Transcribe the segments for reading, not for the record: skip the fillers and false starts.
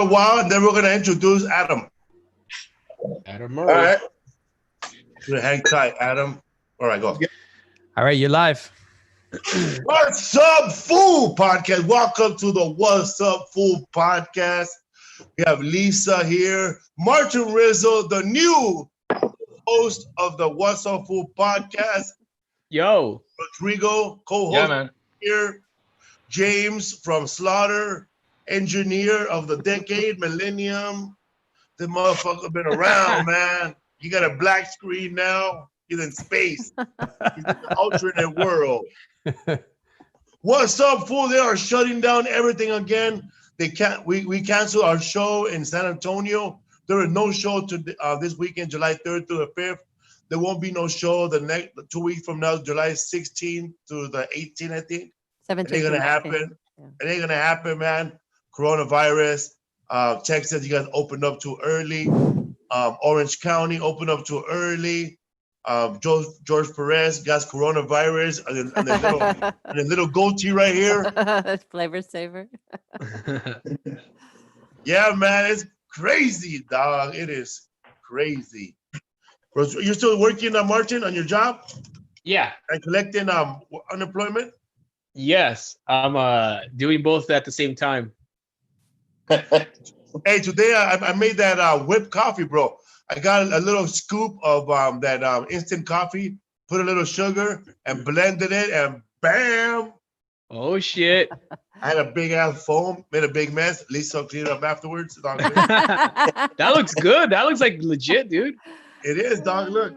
a while, and then we're gonna introduce Adam. Adam All Murray. right. Hang tight, Adam. All right, go. All right, you're live. What's up, Fool Podcast? Welcome to the What's Up, Fool Podcast. We have Lisa here, Martin Rizzo, the new host of the What's Up, Fool Podcast. Yo. Rodrigo, co-host Yeah, man. here. James from Slaughter, engineer of the decade, millennium. The motherfucker been around, man. You got a black screen now. He's in space. He's in the alternate world. What's up, fool? They are shutting down everything again. They can't. We canceled our show in San Antonio. There is no show to this weekend, July 3rd through the 5th. There won't be no show the next 2 weeks from now, July 16th to the 18th, I think. 17th. It ain't gonna happen. Yeah. It ain't gonna happen, man. Coronavirus. Texas, you guys opened up too early. Orange County opened up too early. George Perez got coronavirus and the little goatee right here. That's Flavor Saver. Yeah, man, it's crazy, dog. It is crazy. You're still working, Martin, on your job Yeah. and collecting unemployment? Yes. I'm doing both at the same time. Hey, today I made that whipped coffee, bro. I got a little scoop of that instant coffee, put a little sugar, and blended it, and bam! Oh shit. I had a big ass foam, made a big mess. Lisa cleaned it up afterwards. It's all good. That looks good. That looks like legit, dude. It is, dog. Look.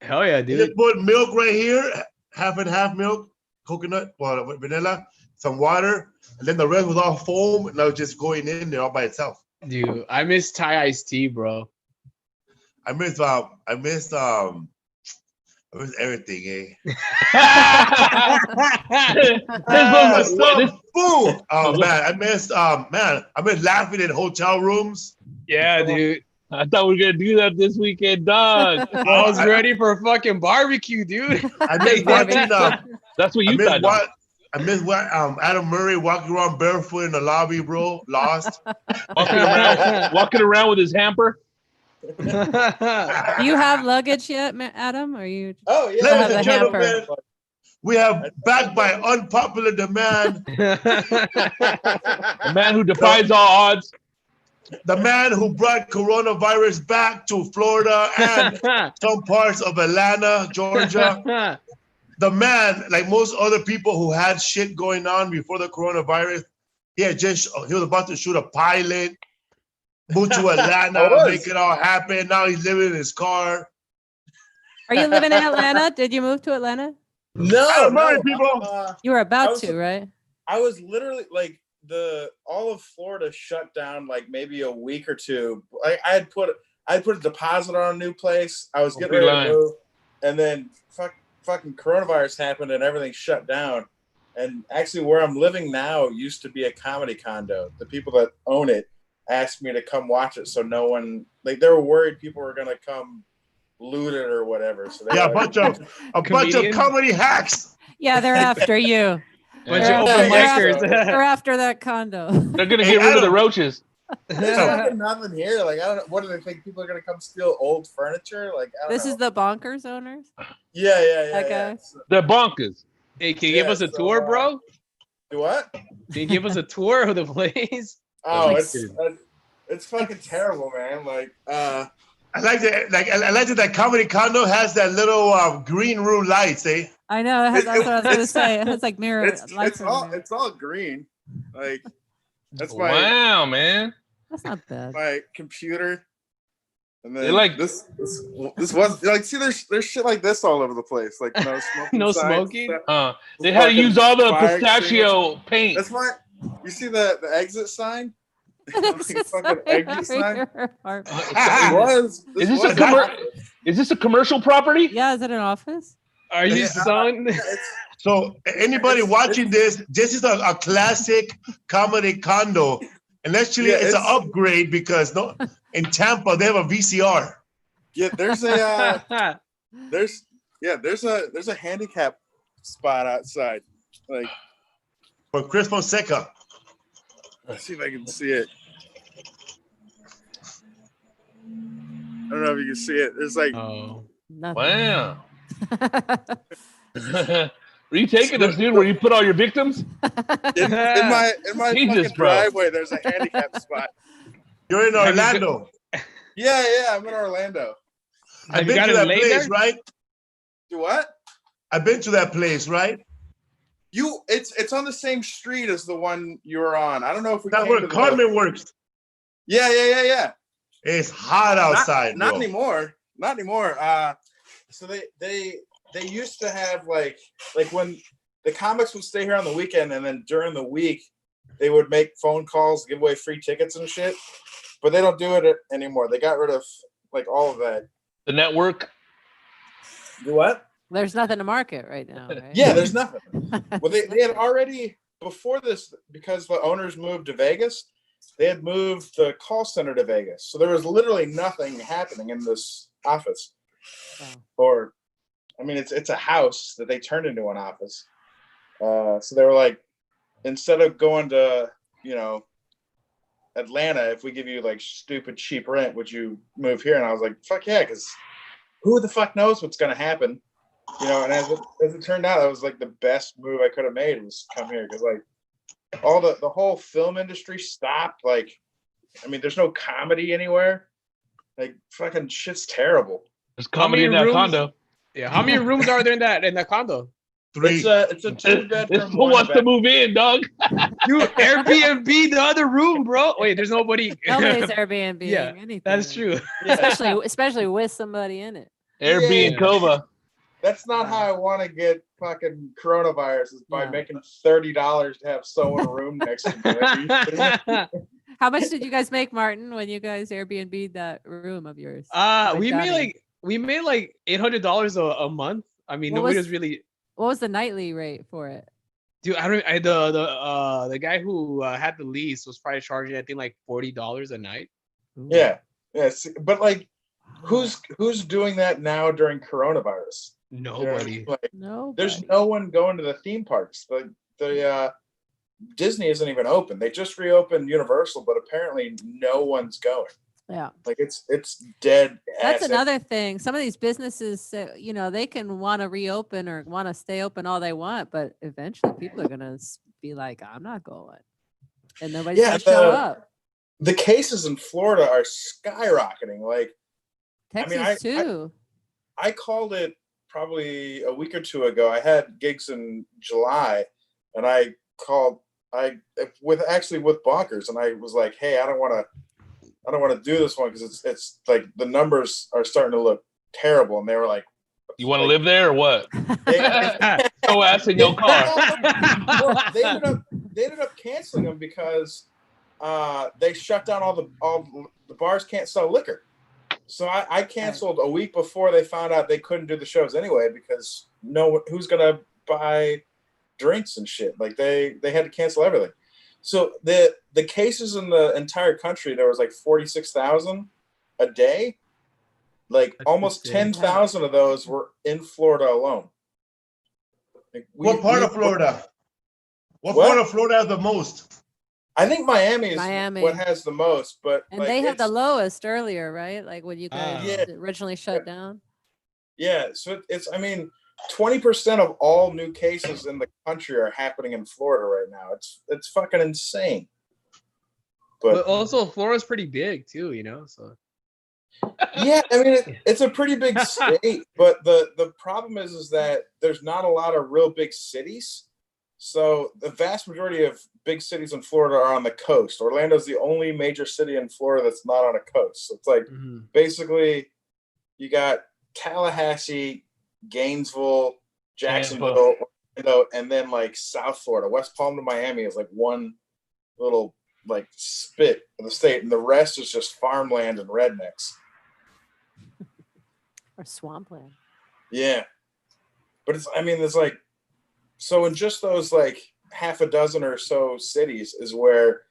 Hell yeah, You dude. just put milk right here, half and half milk, coconut, well, vanilla, some water, and then the rest was all foam, and I was just going in there all by itself. Dude, I miss Thai iced tea, bro. I miss everything, eh? Fool. Oh man, I missed laughing in hotel rooms. Yeah, dude. I thought we were gonna do that this weekend, dog. I was ready for a fucking barbecue, dude. I missed watching That's what you thought. Dog. I missed what Adam Murray walking around barefoot in the lobby, bro. Lost. Walking around with his hamper. Do you have luggage yet, Adam? Or you? Oh yeah. Ladies have and a gentlemen, hamper. we have backed by unpopular demand The man who defies all odds. the man who brought coronavirus back to Florida and some parts of Atlanta, Georgia. The man, like most other people who had shit going on before the coronavirus, he was about to shoot a pilot, move to Atlanta, make it all happen. Now he's living in his car. Are you living in Atlanta? Did you move to Atlanta? No, Murray, people. You were about was- to, right? I was literally like all of Florida shut down like maybe a week or two. I had put a deposit on a new place. I was getting ready to move, and then fucking coronavirus happened and everything shut down. And actually, where I'm living now used to be a comedy condo. The people that own it asked me to come watch it, so no one they were worried people were gonna come loot it or whatever. So they a bunch of comedy hacks. Yeah, they're after you. Bunch They're of after- open micers. They're after that condo. They're gonna get rid of the roaches. There's fucking nothing here. Like I don't know. What do they think? People are gonna come steal old furniture? Like I don't This know. is the bonkers owners. Yeah. Okay. Yeah. So, They're bonkers. Hey, can you give us a tour, bro? do what? Can you give us a tour of the place? Oh, Like- it's fucking terrible, man. Like I like that comedy condo has that little green room lights, eh? I know. That's what I was going to say. It has like mirror lights. it's all green. Like that's my Wow, man. That's not bad. my computer. And then They like- this was like see there's shit like this all over the place. Like no smoking. No signs, smoking. stuff. They had to use all the Fire pistachio paint. That's why you see the exit sign. Like a fucking exit sign. It was. Is this a commercial property? Yeah, is it an office? Are you Yeah. son? So anybody watching this is a classic comedy condo. And actually Yeah, it's an it's- upgrade because in Tampa they have a VCR. Yeah, there's a there's a handicap spot outside. Like For Chris Fonseca. Let's see if I can see it. I don't know if you can see it. There's like Nothing. Wow. Were you taking us, dude? Where you put all your victims? in my Jesus, fucking bro. driveway. There's a handicap spot. You're in Orlando. Yeah, I'm in Orlando. I've been to that place, right? Do what? I've been to that place, right? It's on the same street as the one you were on. I don't know if we. That's where Carmen works. Yeah. It's hot outside, not bro. anymore. Not anymore. So they used to have like when the comics would stay here on the weekend, and then during the week they would make phone calls, give away free tickets and shit. But they don't do it anymore. They got rid of like all of that. The network. Do what? There's nothing to market right now, right? Yeah, there's nothing. Well, they had already before this, because the owners moved to Vegas. They had moved the call center to Vegas, so there was literally nothing happening in this office. Wow. Or, I mean, it's a house that they turned into an office. So they were like, instead of going to Atlanta, if we give you like stupid cheap rent, would you move here? And I was like, fuck yeah, because who the fuck knows what's gonna happen? And as it turned out, that was like the best move I could have made, was come here, because like all the whole film industry stopped. Like, I mean, there's no comedy anywhere. Like, fucking shit's terrible. There's comedy in that condo. Yeah, how many rooms are there in that condo? 3. It's a 2-bedroom. This fool wants to move in, dog. Dude, Airbnb the other room, bro. Wait, there's nobody. Nobody's Airbnb. Yeah, anything. that's true. Especially with somebody in it. Airbnb Cova. That's not how I want to get fucking coronavirus, is by making $30 to have someone in a room next to me. How much did you guys make, Martin, when you guys Airbnb'd that room of yours? We made like $800 a month. I mean, nobody was really. What was the nightly rate for it? Dude, the guy who had the lease was probably charging, I think, like $40 a night. Ooh. Yeah, but like, who's doing that now during coronavirus? Nobody. Like, Nobody. there's no one going to the theme parks. The Disney isn't even open. They just reopened Universal, but apparently no one's going. Yeah. Like, it's dead. That's another thing. Some of these businesses, they can want to reopen or want to stay open all they want, but eventually people are going to be like, I'm not going. And nobody's going to show up. The cases in Florida are skyrocketing. Like, Texas too. I called it probably a week or two ago. I had gigs in July, and I called with Bonkers, and I was like, hey, I don't want to do this one because it's like the numbers are starting to look terrible. And they were like, you want to live there or what? Go ass in your car. Well, they ended up canceling them because they shut down all the bars can't sell liquor. So I canceled a week before they found out they couldn't do the shows anyway, because who's gonna buy drinks and shit. Like, they had to cancel everything. So the cases in the entire country, there was like 46,000 a day. Like, that's almost 10,000 of those were in Florida alone. Like, what part of Florida? What part of Florida has the most? I think Miami is what has the most, but and they had the lowest earlier, right? Like when you guys originally shut down. Yeah, so it's 20% of all new cases in the country are happening in Florida right now. It's fucking insane. But also Florida's pretty big too, so. Yeah, I mean it's a pretty big state, but the problem is that there's not a lot of real big cities. So the vast majority of big cities in Florida are on the coast. Orlando's the only major city in Florida that's not on a coast. So it's like basically you got Tallahassee, Gainesville, Jacksonville, and then like South Florida. West Palm to Miami is like one little like spit of the state, and the rest is just farmland and rednecks. Or swampland. Yeah. But there's like, so in just those like half a dozen or so cities is where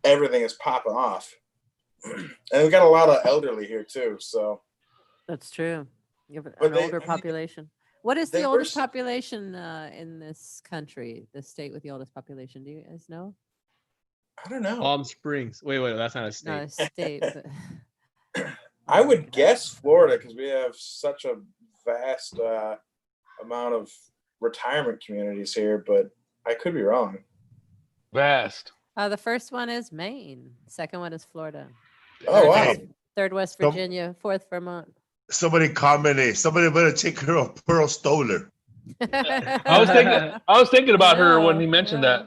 everything is popping off. And we got a lot of elderly here too, so. That's true. You have an older population. What is the oldest population in this country, the state with the oldest population? Do you guys know? I don't know. Palm Springs. Wait, that's not a Not a state. state, but I would guess Florida because we have such a vast amount of retirement communities here, but I could be wrong. Vast. the first one is Maine. Second one is Florida. Oh wow! Third, West Virginia. Fourth, Vermont. Somebody commented. Somebody better take her of Pearl Stoller. I was thinking about her when he mentioned Yeah.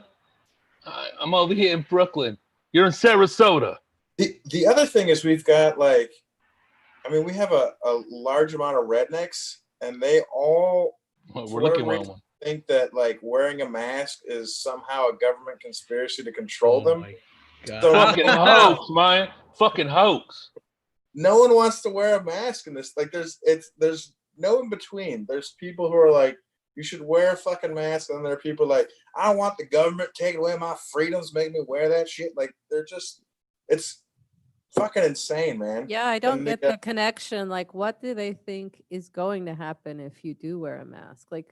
that. I'm over here in Brooklyn. You're in Sarasota. The other thing is we've got like, I mean, we have a large amount of rednecks, and they all Well, we're looking at one. think that like wearing a mask is somehow a government conspiracy to control them. my God. So Fucking hoax, man. Fucking hoax. no one wants to wear a mask in this. Like, there's no in between. There's people who are like, you should wear a fucking mask, and there are people like, I don't want the government taking away my freedoms, make me wear that shit. Like, it's fucking insane, man. Yeah, I don't And get the connection. Like, what do they think is going to happen if you do wear a mask? Like,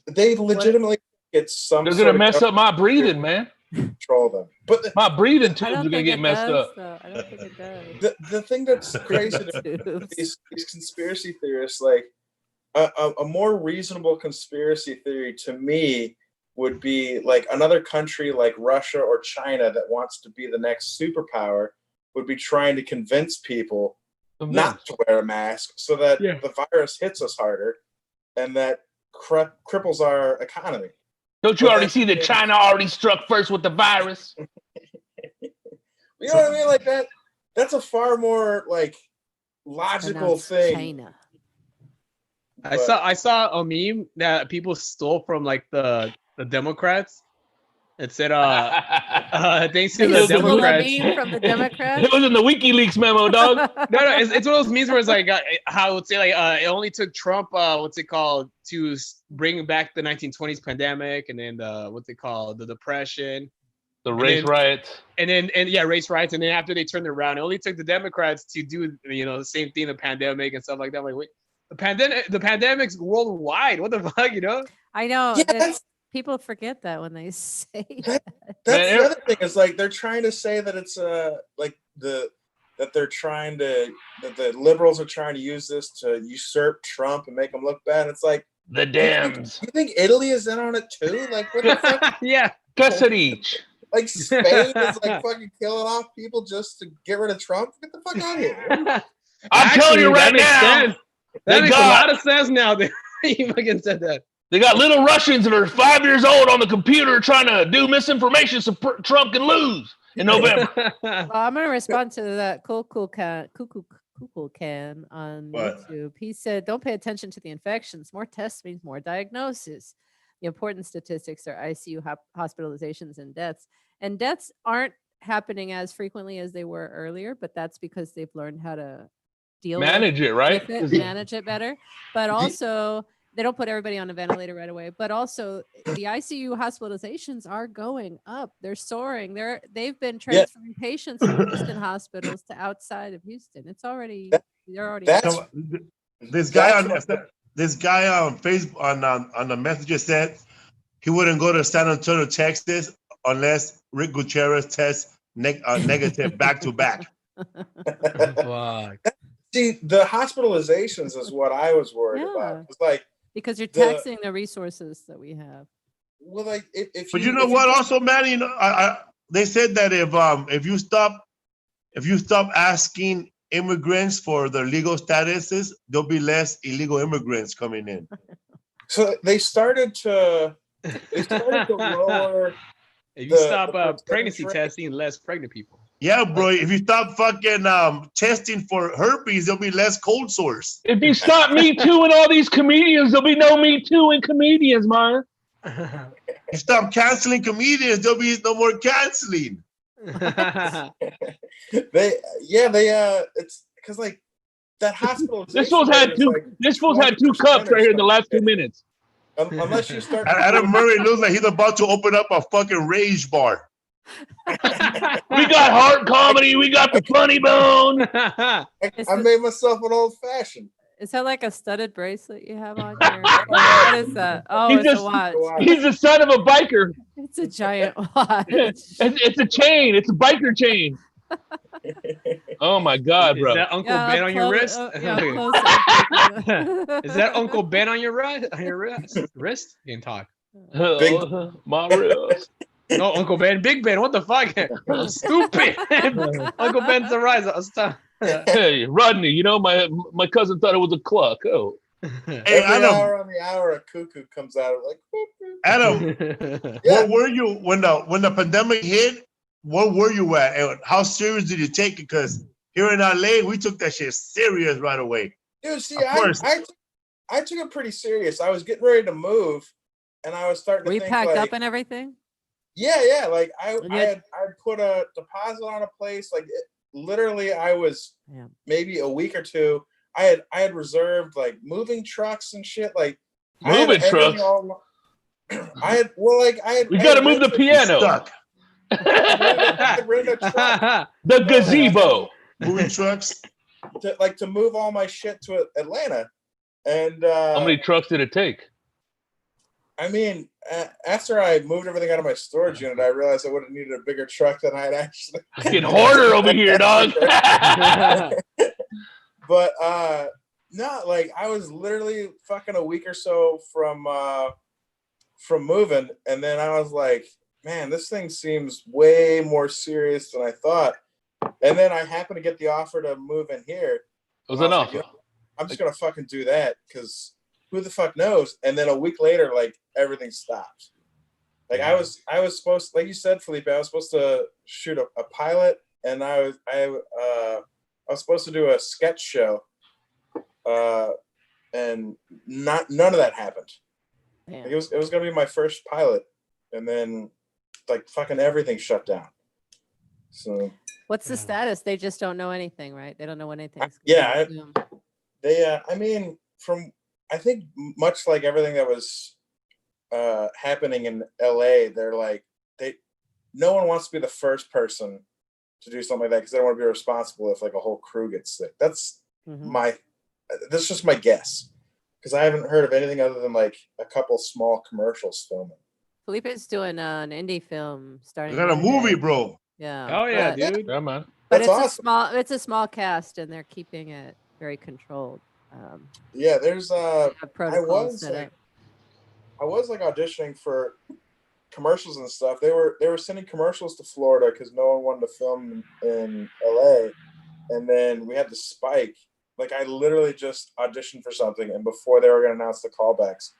They legitimately get some. They're sort gonna of mess up my breathing, man. control them. But My breathing I tubes are don't gonna think get it messed does, up. though. I don't think it does. the thing that's crazy to Tubes. these conspiracy theorists, like a more reasonable conspiracy theory to me would be like another country like Russia or China that wants to be the next superpower would be trying to convince people not to wear a mask so that the virus hits us harder and that cripples our economy. Don't you already see that China already struck first with the virus? You know what I mean? Like that's a far more like logical Pronounce thing. China. I saw a meme that people stole from like the Democrats. It said thanks to You the stole a Democrats. meme from the Democrats? It was in the WikiLeaks memo, dog. No, it's one of those memes where it's like how it's say like it only took Trump to bring back the 1920s pandemic and then the depression, The race riots. and race riots, and then after they turned it around, it only took the Democrats to do the same thing, the pandemic and stuff like that. I'm like, wait, the pandemic's worldwide. What the fuck, I know. Yeah, People forget that when they say that's the other thing is like they're trying to say that it's like that the liberals are trying to use this to usurp Trump and make him look bad. It's like The Dems. you think Italy is in on it too? Like what the fuck? Yeah. Cuss at each. Like Spain is like fucking killing off people just to get rid of Trump? Get the fuck out of here. I'm telling you right now. That makes a lot of sense now that you fucking said that. They got little Russians that are 5 years old on the computer trying to do misinformation so Trump can lose in November. Well, I'm going to respond to that Cuckoo Can on What? YouTube. He said, don't pay attention to the infections. More tests means more diagnosis. The important statistics are ICU hospitalizations and deaths. And deaths aren't happening as frequently as they were earlier, but that's because they've learned how to deal Manage it, right? with it, manage it better. But also, they don't put everybody on a ventilator right away, but also the ICU hospitalizations are going up. They're soaring. They've been transferring patients from Houston hospitals to outside of Houston. It's already This guy on Facebook on the messenger said he wouldn't go to San Antonio, Texas, unless Rick Gutierrez tests negative back to back. Fuck. See, the hospitalizations is what I was worried about. It's like because you're taxing the resources that we have. Well, like if but you know what? Also, man, they said that if you stop asking immigrants for their legal statuses, there'll be less illegal immigrants coming in. So they started to lower. If you stop pregnancy testing, less pregnant people. Yeah, bro. If you stop fucking testing for herpes, there'll be less cold sores. If you stop Me Too and all these comedians, there'll be no Me Too and comedians, man. You stop canceling comedians, there'll be no more canceling. It's because like that hospital. This fool's had two cups right here in the last 2 minutes. Unless you start. Adam Murray looks like he's about to open up a fucking rage bar. We got hard comedy. We got the funny bone. I made myself an old fashioned. Is that like a studded bracelet you have on your? What is that? Oh, He's it's a just- watch. He's the son of a biker. It's a giant watch. It's a chain. It's a biker chain. Oh my God, Is bro. that Uncle Yeah, Ben up on your close- wrist? yeah, up close up. Is that Uncle Ben on your right? On your wrist? You can talk. My wrist. No, Uncle Ben, Big Ben. What the fuck? Stupid. Uncle Ben's the rise. Hey, Rodney, you know, my cousin thought it was a clock. Oh. Hey, Every Adam, hour on the hour, a cuckoo comes out of like. Adam, Yeah. what were you when the pandemic hit? What were you at? And how serious did you take it? Because here in LA, we took that shit serious right away. Dude, see, Of course. I took it pretty serious. I was getting ready to move, and I was starting to Were you think packed like, up and everything? yeah. Like I And you- had put a deposit on a place. Like literally, I was Yeah. maybe a week or two. I had reserved like moving trucks and shit. Like I had Moving everything trucks? all- I had. We I got to had move the rented- piano. Stuck. I had rented a truck The gazebo. Moving trucks. to move all my shit to Atlanta, and How many trucks did it take? I mean, after I moved everything out of my storage unit, I realized I would have needed a bigger truck than I had actually. Fucking hoarder over here, dog. But no, like I was literally fucking a week or so from moving, and then I was like, man, this thing seems way more serious than I thought. And then I happened to get the offer to move in here. It was And I an like, offer. you know, I'm just gonna fucking do that because who the fuck knows? And then a week later, like everything stopped. Like I was supposed, like you said, Felipe, I was supposed to shoot a pilot, and I was supposed to do a sketch show, and none of that happened. Damn. Like, it was gonna be my first pilot, and then like fucking everything shut down. So What's the status? They just don't know anything, right? They don't know when anything's. Yeah, Zoom. they, I mean, I think much like everything that was happening in LA, they're like no one wants to be the first person to do something like that because they don't want to be responsible if like a whole crew gets sick. That's Mhm. that's just my guess because I haven't heard of anything other than like a couple small commercials filming. Felipe's doing an indie film starting. We got a movie, Monday. bro. Yeah. Oh yeah, but- dude. Yeah, man. But That's awesome. it's a small cast, and they're keeping it very controlled. Yeah, there's They have protocols set up. I was like auditioning for commercials and stuff. They were sending commercials to Florida because no one wanted to film in LA, and then we had the spike. Like I literally just auditioned for something, and before they were going to announce the callbacks,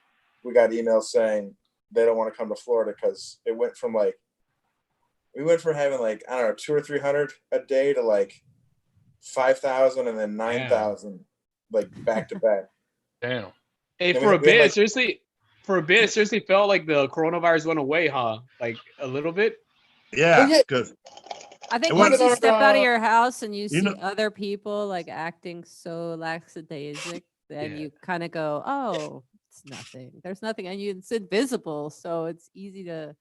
we got emails saying they don't want to come to Florida because we went from having like I don't know 200 or 300 a day to like 5,000 and then 9,000 like back to back. Damn. Hey, Then for we a had, bit, like- it seriously felt like the coronavirus went away, huh? Like a little bit. Yeah, yeah. because I think It once was- you step out of your house and you see know- other people like acting so lackadaisic, then Yeah. you kind of go, "Oh, it's nothing. There's nothing," and it's invisible, so it's easy to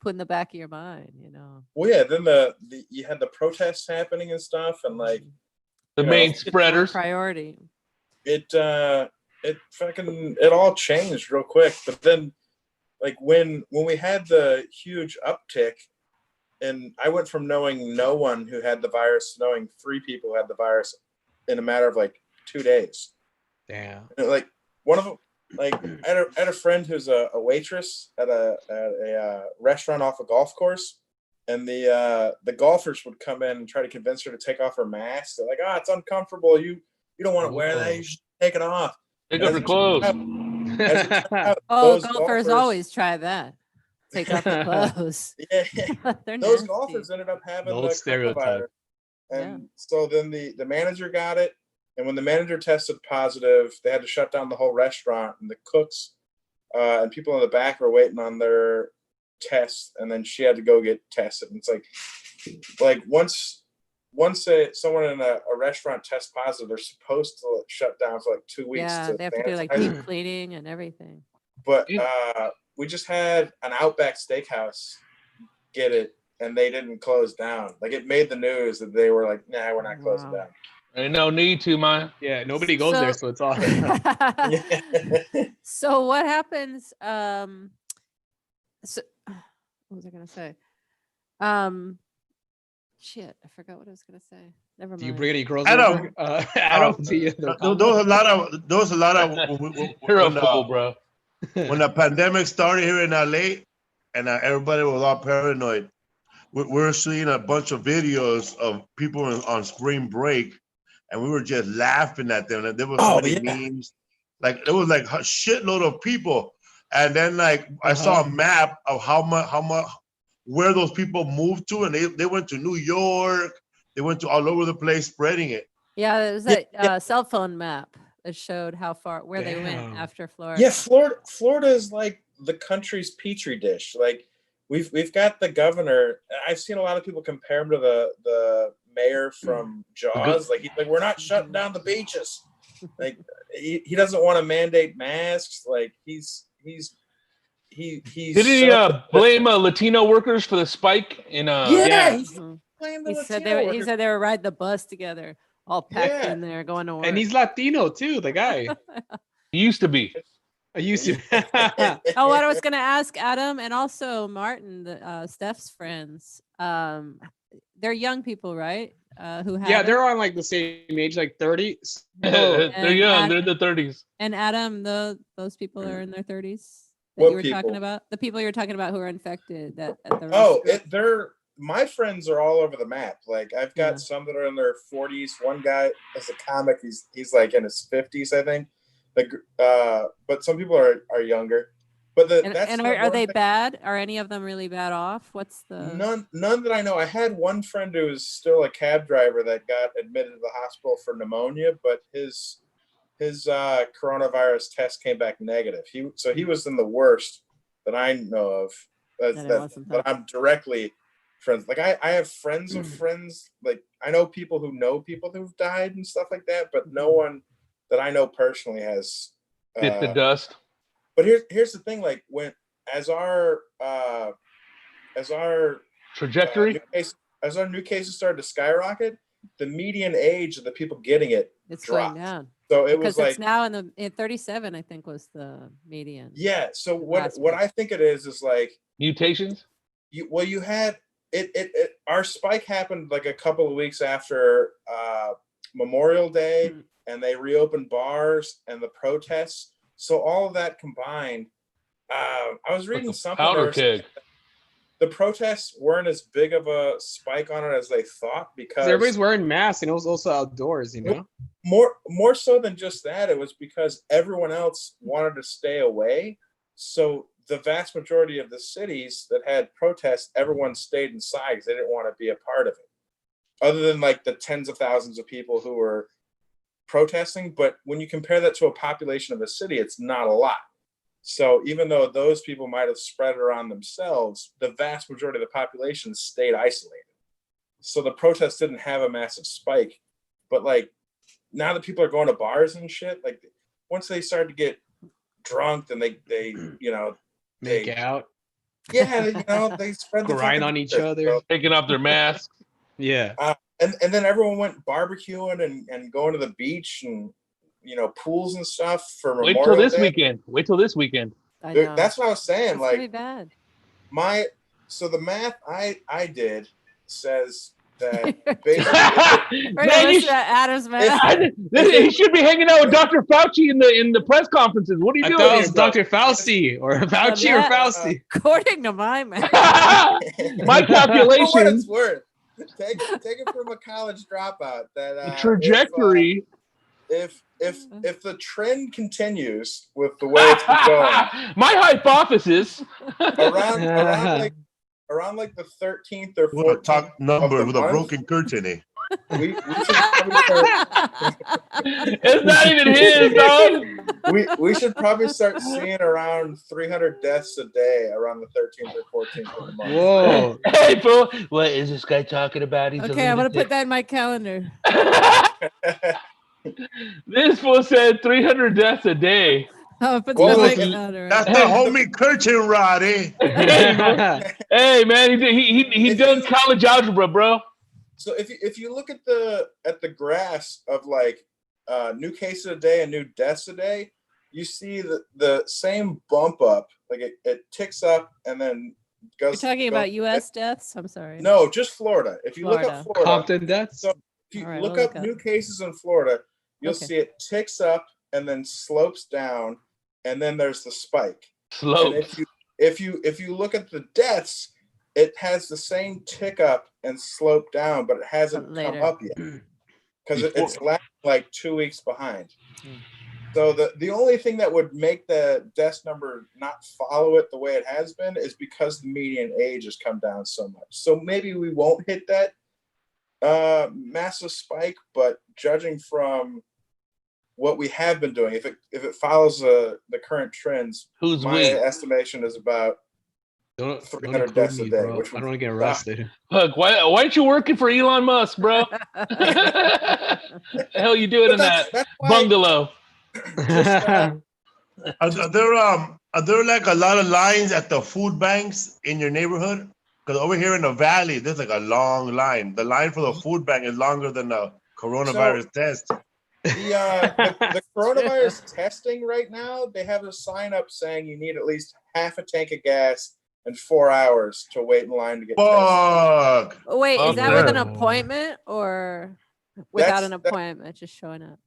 put in the back of your mind, you know. Well, yeah. Then the you had the protests happening and stuff, and like The You know, main it's More spreaders. priority. it all changed real quick. But then like when we had the huge uptick, and I went from knowing no one who had the virus to knowing 3 people who had the virus in a matter of like 2 days. Damn. And, like one of them, like I had a friend who's a waitress at a restaurant off a golf course, and the golfers would come in and try to convince her to take off her mask. They're like, it's uncomfortable. You don't want to wear that. You should take it off. Take off your clothes. Oh, Those golfers always try that. Take off the clothes. Yeah, They're those nasty. golfers ended up having The the old stereotype. coronavirus. And so then the manager got it. And when the manager tested positive, they had to shut down the whole restaurant. And the cooks and people in the back were waiting on their test. And then she had to go get tested. And it's like once someone in a restaurant tests positive, they're supposed to shut down for like 2 weeks. Yeah, they have to do like sanitize. deep cleaning and everything. But we just had an Outback Steakhouse get it, and they didn't close down. Like it made the news that they were like, "Nah, we're not closing Wow. down." Ain't no need to, man. Yeah, nobody goes there, so it's all. So what happens? So what was I gonna say? Shit, I forgot what I was gonna say. Never mind. Do you bring any girls Adam, over? Adam, to you. there was a lot of You're a when, fool, bro. when the pandemic started here in LA, and everybody was all paranoid. We're seeing a bunch of videos of people on spring break, and we were just laughing at them. And there was so many memes, like it was like a shitload of people. And then like I saw a map of how much where those people moved to, and they went to New York. They went to all over the place spreading it. Yeah, there was that cell phone map that showed how far where they went after Florida. Yeah, Florida is like the country's petri dish. Like we've got the governor. I've seen a lot of people compare him to the mayor from Jaws. Like we're not shutting down the beaches. Like he doesn't want to mandate masks. Like he's Did he blame Latino workers for the spike in He said they were riding the bus together, all packed in there, going to work. And he's Latino too, the guy. He used to be. I used to. Oh, what I was gonna ask Adam and also Martin, Steph's friends. They're young people, right? Who have they're on like the same age, like 30. They're young. They're in the 30s. And Adam, those people are in their 30s. What you were people? talking about the people you're talking about who are infected. At the they're my friends are all over the map. Like I've got some that are in their 40s. One guy is a comic. He's like in his 50s, I think. Like, but some people are younger. But are they bad? Are any of them really bad off? What's the none that I know. I had one friend who was still a cab driver that got admitted to the hospital for pneumonia, but his coronavirus test came back negative. He was in the worst that I know of. That I'm directly friends. Like I have friends of friends. Like I know people who've died and stuff like that, but no one that I know personally has hit the dust. But here's the thing: like as our trajectory, as our new cases started to skyrocket, the median age of the people getting it dropped. Going down. So it was like it's now in 37, I think was the median. Yeah. So what I think it is like mutations. You had it. Our spike happened like a couple of weeks after Memorial Day, and they reopened bars and the protests. So all of that combined, I was reading something. Powder keg. The protests weren't as big of a spike on it as they thought because everybody's wearing masks and it was also outdoors, you know. More so than just that, it was because everyone else wanted to stay away. So the vast majority of the cities that had protests, everyone stayed inside because they didn't want to be a part of it. Other than like the tens of thousands of people who were protesting, but when you compare that to a population of a city, it's not a lot. So even though those people might have spread it around themselves, the vast majority of the population stayed isolated. So the protests didn't have a massive spike. But like now that people are going to bars and shit, like once they start to get drunk, then they make out. Yeah, they spread the grind on each other, taking off their masks. Yeah. And then everyone went barbecuing and going to the beach and pools and stuff for Memorial Day. Wait till this weekend. That's what I was saying. That's like pretty bad. The math I did says that basically Adam's math. He should be hanging out with Dr. Fauci in the press conferences. What are you doing? I thought it was Dr. Fauci or Fauci or Fauci. According to my math. My calculations. For what it's worth. Take it from a college dropout. That the trajectory. If the trend continues with the way it's been going, my hypothesis around like the 13th or 14th with a top number with a broken curtain, eh? We should probably start, it's not even his, dog. We should probably start seeing around 300 deaths a day around the 13th or 14th of the month. Whoa! Hey, fool! What is this guy talking about? He's okay, I'm gonna put that in my calendar. This fool said 300 deaths a day. Oh, put that in my calendar. That's the homie curtain rod, eh? Hey, man, he done college algebra, bro. So if you look at the graphs of like new cases a day and new deaths a day, you see the same bump up. Like it ticks up and then goes. You're talking about U.S. deaths? I'm sorry. No, just Florida. If you look up Florida, Compton deaths. so if you All right, look we'll up look new cases in Florida, you'll Okay. see it ticks up and then slopes down, and then there's the spike. Slow. And if you look at the deaths, it has the same tick up and slope down, but it hasn't come Later. up yet because it's lagging like 2 weeks behind. So the only thing that would make the death number not follow it the way it has been is because the median age has come down so much. So maybe we won't hit that massive spike, but judging from what we have been doing, if it follows the current trends, Who's my we? estimation is about Don't 300 include deaths me, a day, bro. which I would don't want to get suck. arrested. Look, why aren't you working for Elon Musk, bro? The hell you doing in that That's why bungalow? just, Are there like a lot of lines at the food banks in your neighborhood? Because over here in the valley, there's like a long line. The line for the food bank is longer than the coronavirus test. the coronavirus testing right now, they have a sign up saying you need at least half a tank of gas and 4 hours to wait in line to get tested. Fuck. Oh, wait, is Fuck that with an that. appointment or without an That's- appointment, just showing up?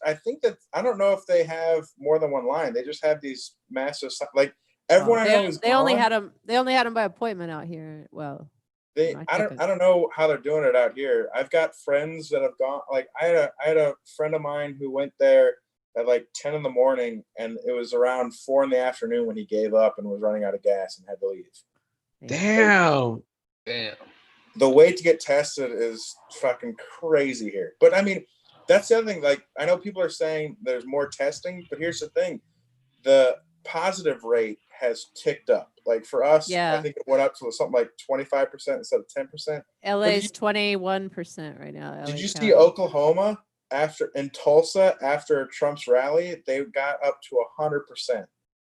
I think that I don't know if they have more than one line. They just have these massive like everyone I know is They only gone. had them. They only had them by appointment out here. Well, I don't know how they're doing it out here. I've got friends that have gone. Like I had a friend of mine who went there at like 10 in the morning, and it was around 4 in the afternoon when he gave up and was running out of gas and had to leave. Damn. The wait to get tested is fucking crazy here. But I mean, that's the other thing. Like I know people are saying there's more testing, but here's the thing: the positive rate has ticked up. Like for us, Yeah. I think it went up to something like 25% instead of 10%. LA's 21% right now. Did LA you see County. Oklahoma in Tulsa after Trump's rally? They got up to 100%.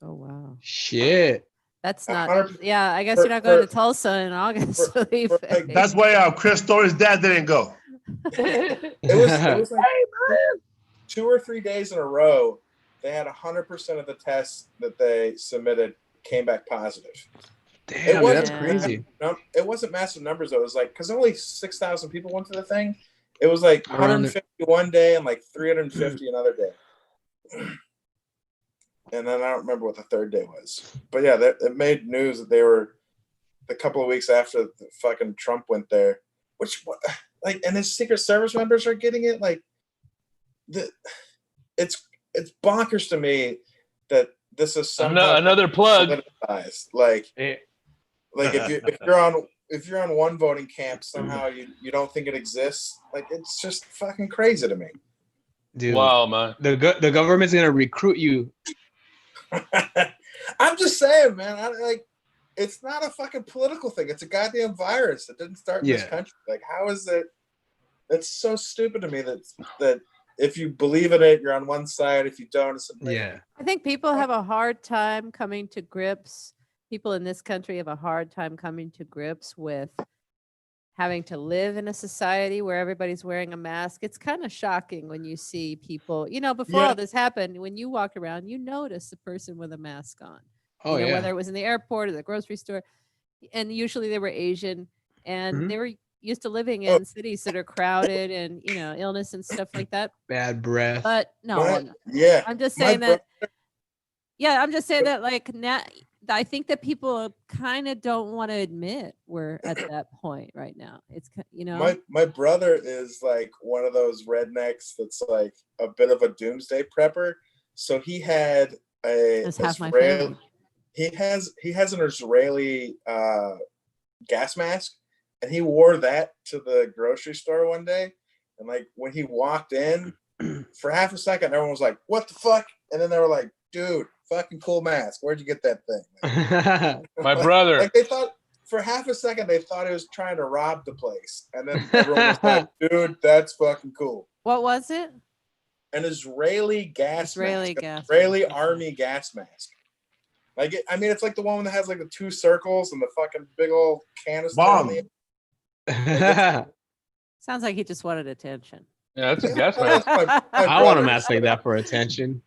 Oh wow, Shit. that's not. 100% Yeah, I guess for- you're not going to for- Tulsa in August, Felipe. like, That's why Chris Story's dad didn't go. It was like 2 or 3 days in a row. They had 100% of the tests that they submitted came back positive. Damn, was- that's Yeah. crazy. It wasn't massive numbers though. It was like because only 6,000 people went to the thing. It was like Around 150 one day and like 350 another day. And then I don't remember what the third day was. But yeah, it made news that they were a couple of weeks after the fucking Trump went there. Which like, and his Secret Service members are getting it. Like, it's bonkers to me that this is somehow Another plug. politicized. Like, Eh, like if you're on one voting camp, somehow you don't think it exists. Like, it's just fucking crazy to me. Dude, Wow, man. the government's gonna recruit you. I'm just saying, man. It's not a fucking political thing. It's a goddamn virus that didn't start in this Yeah. country. Like, how is it? It's so stupid to me that if you believe in it, you're on one side. If you don't, it's Yeah. I think people have a hard time coming to grips. People in this country have a hard time coming to grips with having to live in a society where everybody's wearing a mask. It's kind of shocking when you see people, before Yeah. all this happened, when you walk around, you notice a person with a mask on. Oh yeah. Whether it was in the airport or the grocery store. And usually they were Asian and Mhm. they were used to living Oh. in cities that are crowded and, illness and stuff like that. Bad breath. But no, Yeah. I'm just My saying that. Yeah, I'm just saying that like now I think that people kind of don't want to admit we're at that point right now. It's My brother is like one of those rednecks that's like a bit of a doomsday prepper. So he had That's half my family. he has an Israeli gas mask, and he wore that to the grocery store one day. And like when he walked in, for half a second, everyone was like, "What the fuck?" And then they were like, "Dude, fucking cool mask. Where'd you get that thing?" My brother. Like they thought for half a second they thought he was trying to rob the place, and then everyone was like, "Dude, that's fucking cool." What was it? An Israeli gas Israeli mask, gas Israeli mask. army gas mask. Like it's like the one that has like the 2 circles and the fucking big old canister. On Bomb. the Sounds like he just wanted attention. Yeah, that's a guess, man. I want to mask like that for attention.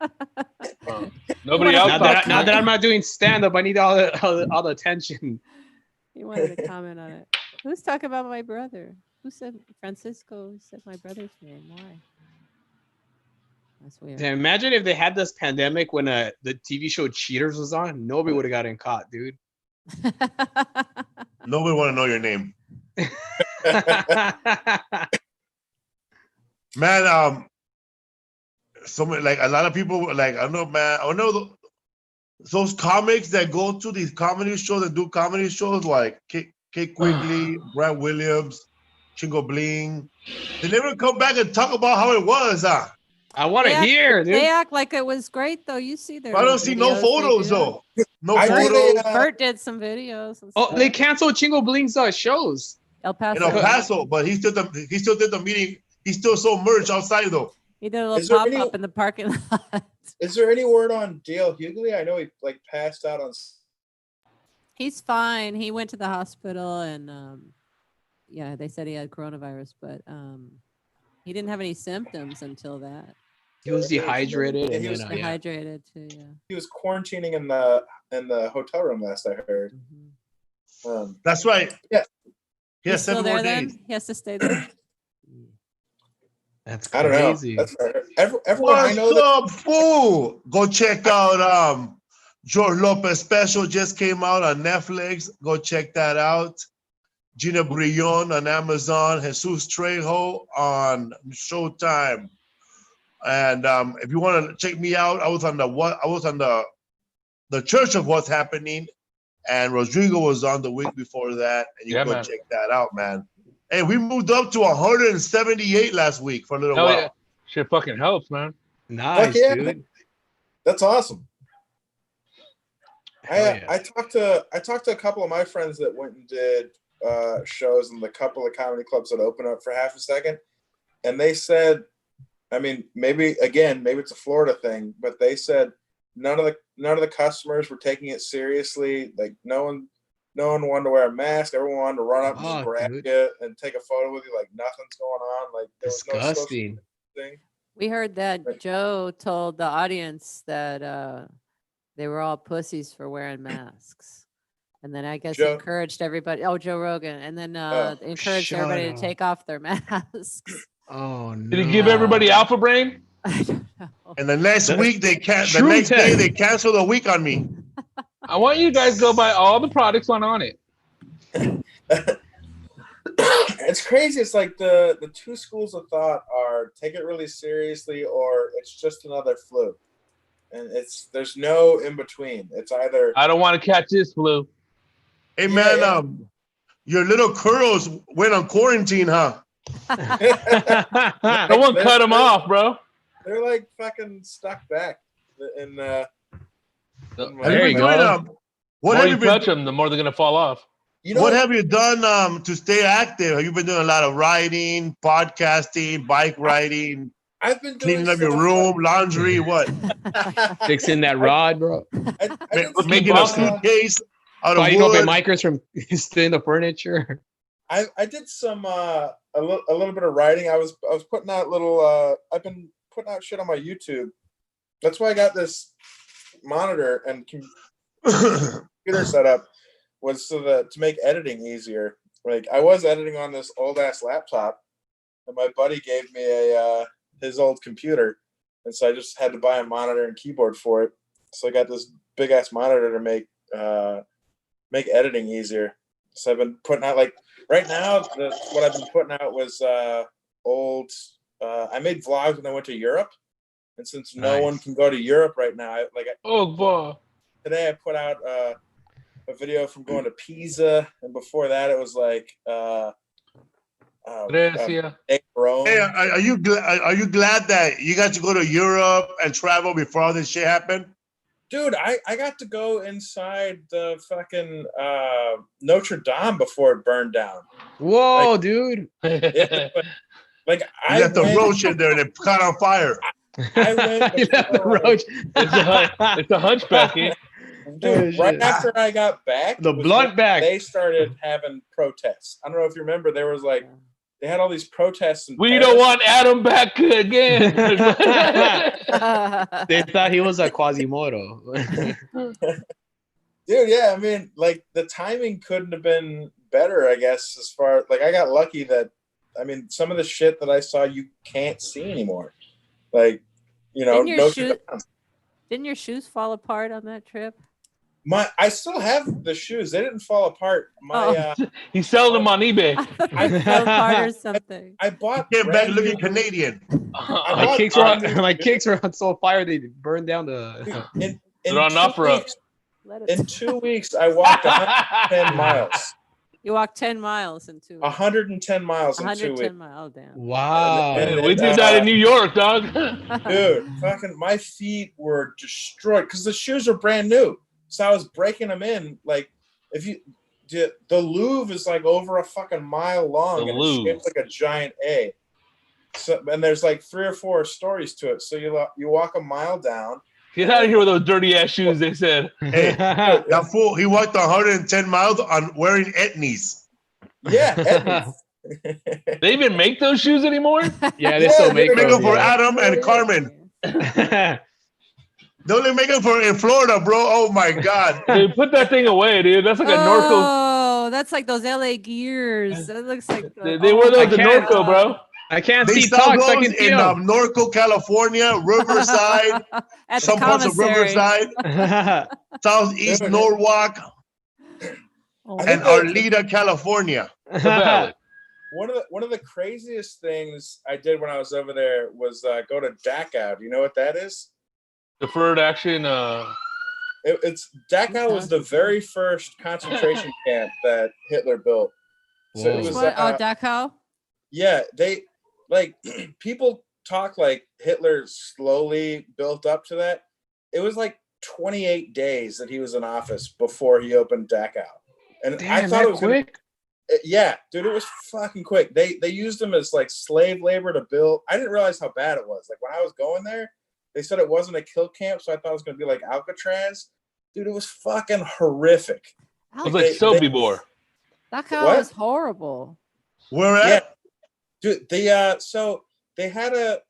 Nobody else. Now that I'm not doing stand up, I need all the attention. He wanted to comment on it. Who's talking about my brother? Who said Francisco? Who said my brother's name? Why? That's weird. Damn, imagine if they had this pandemic when the TV show Cheaters was on. Nobody would have gotten caught, dude. Nobody want to know your name. Man, so many, like a lot of people, like I don't know, man. I know those comics that go to these comedy shows and do comedy shows, like Kate Quigley, Brad Williams, Chingo Bling. They never come back and talk about how it was. I want to hear, dude. They act like it was great, though. You see their. I don't see no photos though. No photos. Bert did some videos. Oh, they canceled Chingo Bling's shows. El Paso. In El Paso, but he still did the meeting. He still sold merch outside though. He did a little pop up in the parking lot. Is there any word on Dale Hughley? I know he like passed out on. He's fine. He went to the hospital and yeah, they said he had coronavirus, but he didn't have any symptoms until that. He was dehydrated. Yeah, he was dehydrated too. Yeah. He was quarantining in the hotel room last I heard. Mm-hmm. That's right. Yeah. He has 7 more days. Then? He has to stay there. That's crazy. I don't know. That's everyone I know. What's up, fool? Go check out George Lopez special just came out on Netflix. Go check that out. Gina Brillon on Amazon. Jesus Trejo on Showtime. And if you want to check me out, I was on the Church of What's Happening, and Rodrigo was on the week before that. And you can go check that out, man. Hey, we moved up to 178 last week for a little while. Yeah. Shit fucking helps, man. Nice, dude. That's awesome. I talked to a couple of my friends that went and did shows in the couple of comedy clubs that opened up for half a second, and they said, I mean, maybe it's a Florida thing, but they said none of the customers were taking it seriously. Like no one wanted to wear a mask. Everyone wanted to run up and grab you and take a photo with you, like nothing's going on. Like there was disgusting. No thing. We heard that Joe told the audience that they were all pussies for wearing masks, and then I guess encouraged everybody. Oh, Joe Rogan, and then encouraged everybody to take off their masks. Oh no! Did he give everybody alpha brain? I don't know. And the next week day they canceled a week on me. I want you guys to go buy all the products on it. It's crazy. It's like the two schools of thought are take it really seriously or it's just another flu. And there's no in between. It's either I don't want to catch this flu. Hey man, your little curls went on quarantine, huh? No one cut them off, bro. They're like fucking stuck back in there you go. What have you touch them, the more they're gonna fall off. What have you done to stay active? Have you been doing a lot of riding, podcasting, bike riding? I've been cleaning up your room, laundry, what? Fixing that rod, bro. Making a suitcase out of wood. You go pay micros from stealing the furniture. I did some a little bit of writing. I was putting out little. I've been putting out shit on my YouTube. That's why I got this monitor and computer setup. Was to make editing easier. Like I was editing on this old ass laptop, and my buddy gave me his old computer, and so I just had to buy a monitor and keyboard for it. So I got this big ass monitor to make editing easier. So I've been putting out like right now. What I've been putting out was old. I made vlogs when I went to Europe, and since no one can go to Europe right now, today I put out a video from going to Pisa, and before that it was like Rome. Hey, are you glad that you got to go to Europe and travel before all this shit happened? Dude, I got to go inside the fucking Notre Dame before it burned down. Whoa, like, dude! Like I left the roach in there and it caught on fire. I went. The roach. It's a hunchback. Dude, right after I got back, the blunt back, they started having protests. I don't know if you remember. There was like they had all these protests. In We Paris. don't want Adam back again. They thought he was a Quasimodo. Dude, yeah, I mean, like the timing couldn't have been better, I guess, as far like I got lucky that I mean some of the shit that I saw you can't see anymore. Like, you know, didn't your shoes fall apart on that trip? I still have the shoes. They didn't fall apart. He sells them on eBay. I fell apart or something. I bought Get back looking Canadian. My kicks were on so fire they burned down the. In 2 weeks, I walked 110 miles. You walked 10 miles in 2 weeks. 110 miles in 2 weeks. 110 miles, damn. Wow. We did that in New York, dog. Dude, fucking my feet were destroyed because the shoes are brand new. So I was breaking them in. Like, if you, the Louvre is like over a fucking mile long and it's shaped like a giant A. So, and there's like 3 or 4 stories to it. So you walk a mile down. Get out of here with those dirty ass shoes, they said. Hey, that fool, he walked 110 miles on wearing Etnies. Yeah, Etnies. They even make those shoes anymore? Yeah, they still make them for Adam and Carmen. They only make them in Florida, bro. Oh my God. Dude, put that thing away, dude. That's like a Norco. Oh, that's like those LA Gears. That looks like they wear those in Norco, bro. I can't they see sell talks. I those can in feel. Norco, California, Riverside, at some parts of Riverside, Southeast Norwalk, and Arleta, California. One of the craziest things I did when I was over there was go to Dachau. Do you know what that is? Deferred action. It's Dachau was the very first concentration camp that Hitler built. So it was Dachau. Yeah, they like people talk like Hitler slowly built up to that. It was like 28 days that he was in office before he opened Dachau, and I thought it was quick. Yeah, dude, it was fucking quick. They used them as like slave labor to build. I didn't realize how bad it was. Like when I was going there, they said it wasn't a kill camp, so I thought it was going to be like Alcatraz. Dude, it was fucking horrific. It was like Sobibor. Dachau was horrible. Where at? Yeah. Dude, so they had a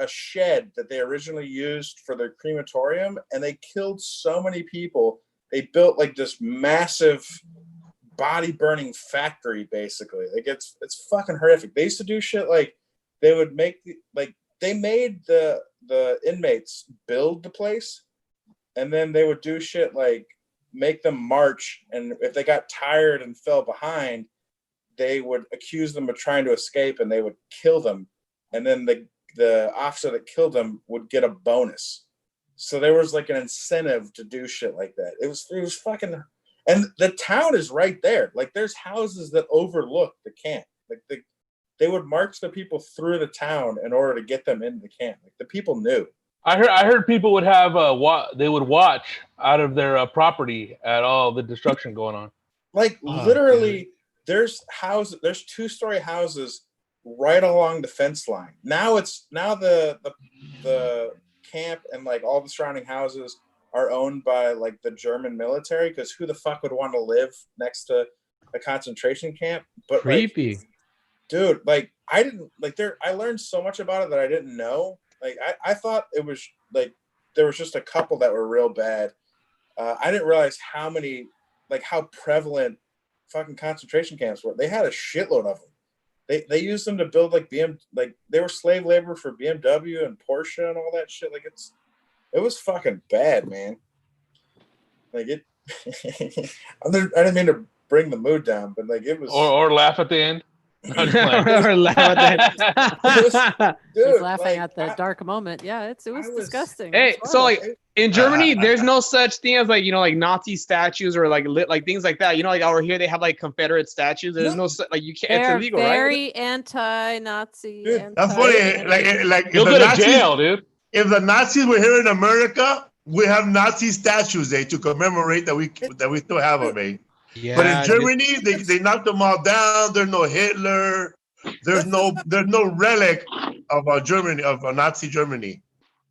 shed that they originally used for their crematorium, and they killed so many people. They built like this massive body burning factory, basically. Like it's fucking horrific. They used to do shit like they would make they made the inmates build the place, and then they would do shit like make them march, and if they got tired and fell behind, they would accuse them of trying to escape, and they would kill them, and then the officer that killed them would get a bonus. So there was like an incentive to do shit like that. It was fucking, and the town is right there. Like there's houses that overlook the camp. Like they would march the people through the town in order to get them into the camp. Like the people knew. I heard people would have they would watch out of their property at all the destruction going on. Like literally, there's 2-story houses right along the fence line. Now the camp and like all the surrounding houses are owned by like the German military, because who the fuck would want to live next to a concentration camp? But creepy, dude. Like I learned so much about it that I didn't know. Like I thought it was like there was just a couple that were real bad. I didn't realize how prevalent fucking concentration camps were. They had a shitload of them. They used them to build like they were slave labor for BMW and Porsche and all that shit. Like it was fucking bad, man. Like it. I didn't mean to bring the mood down, but like it was. Or laugh at the end. Or laugh at that. Dude, he's laughing at the dark moment. Yeah, it was disgusting. Hey, so like in Germany, there's no such thing as like like Nazi statues or like things like that. Like over here, they have like Confederate statues. There's no like you can't. It's illegal, right? Very anti-Nazi. Dude, that's funny. Like you'll go to jail, dude. If the Nazis were here in America, we have Nazi statues to commemorate that we still have them, eh? Yeah, but in Germany, they knocked them all down. There's no Hitler. There's no relic of Nazi Germany.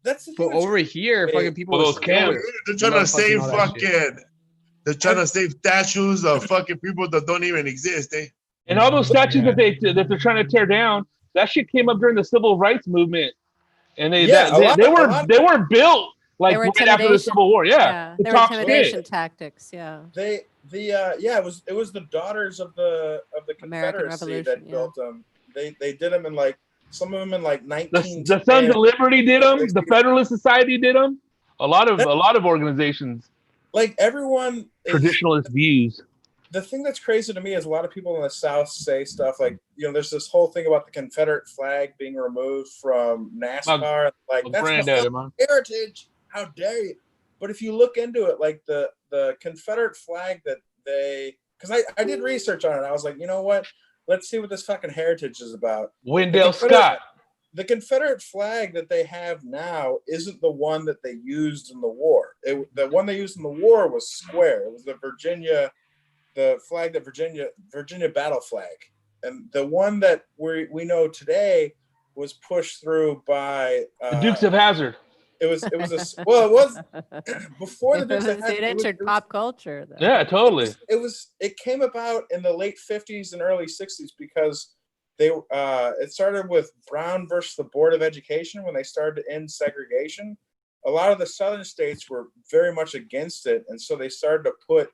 But over here, fucking people those camps. They're trying to save They're trying to save statues of fucking people that don't even exist. And all those statues that they're trying to tear down, that shit came up during the civil rights movement, and they weren't built like They were right after the intimidation. Civil War. Yeah, Yeah, to they were talk intimidation shit. tactics. Yeah. It was the daughters of the American Confederacy Revolution, that built them. They did them in like some of them in like 1910. The Sons of Liberty did them. The Federalist Society did them. A lot of organizations. Like everyone Traditionalist views. The thing that's crazy to me is a lot of people in the South say stuff like, there's this whole thing about the Confederate flag being removed from NASCAR. That's my heritage. How dare you? But if you look into it, like the Confederate flag that because I did research on it. I was like, you know what? Let's see what this fucking heritage is about. Wendell Scott. The Confederate flag that they have now isn't the one that they used in the war. The one they used in the war was square. It was the flag that Virginia battle flag, and the one that we know today was pushed through by the Dukes of Hazzard. It was before the Dukes of Hazzard. It entered pop culture, though. Yeah, totally. It came about in the late 50s and early 60s because it started with Brown versus the Board of Education when they started to end segregation. A lot of the southern states were very much against it, and so they started to put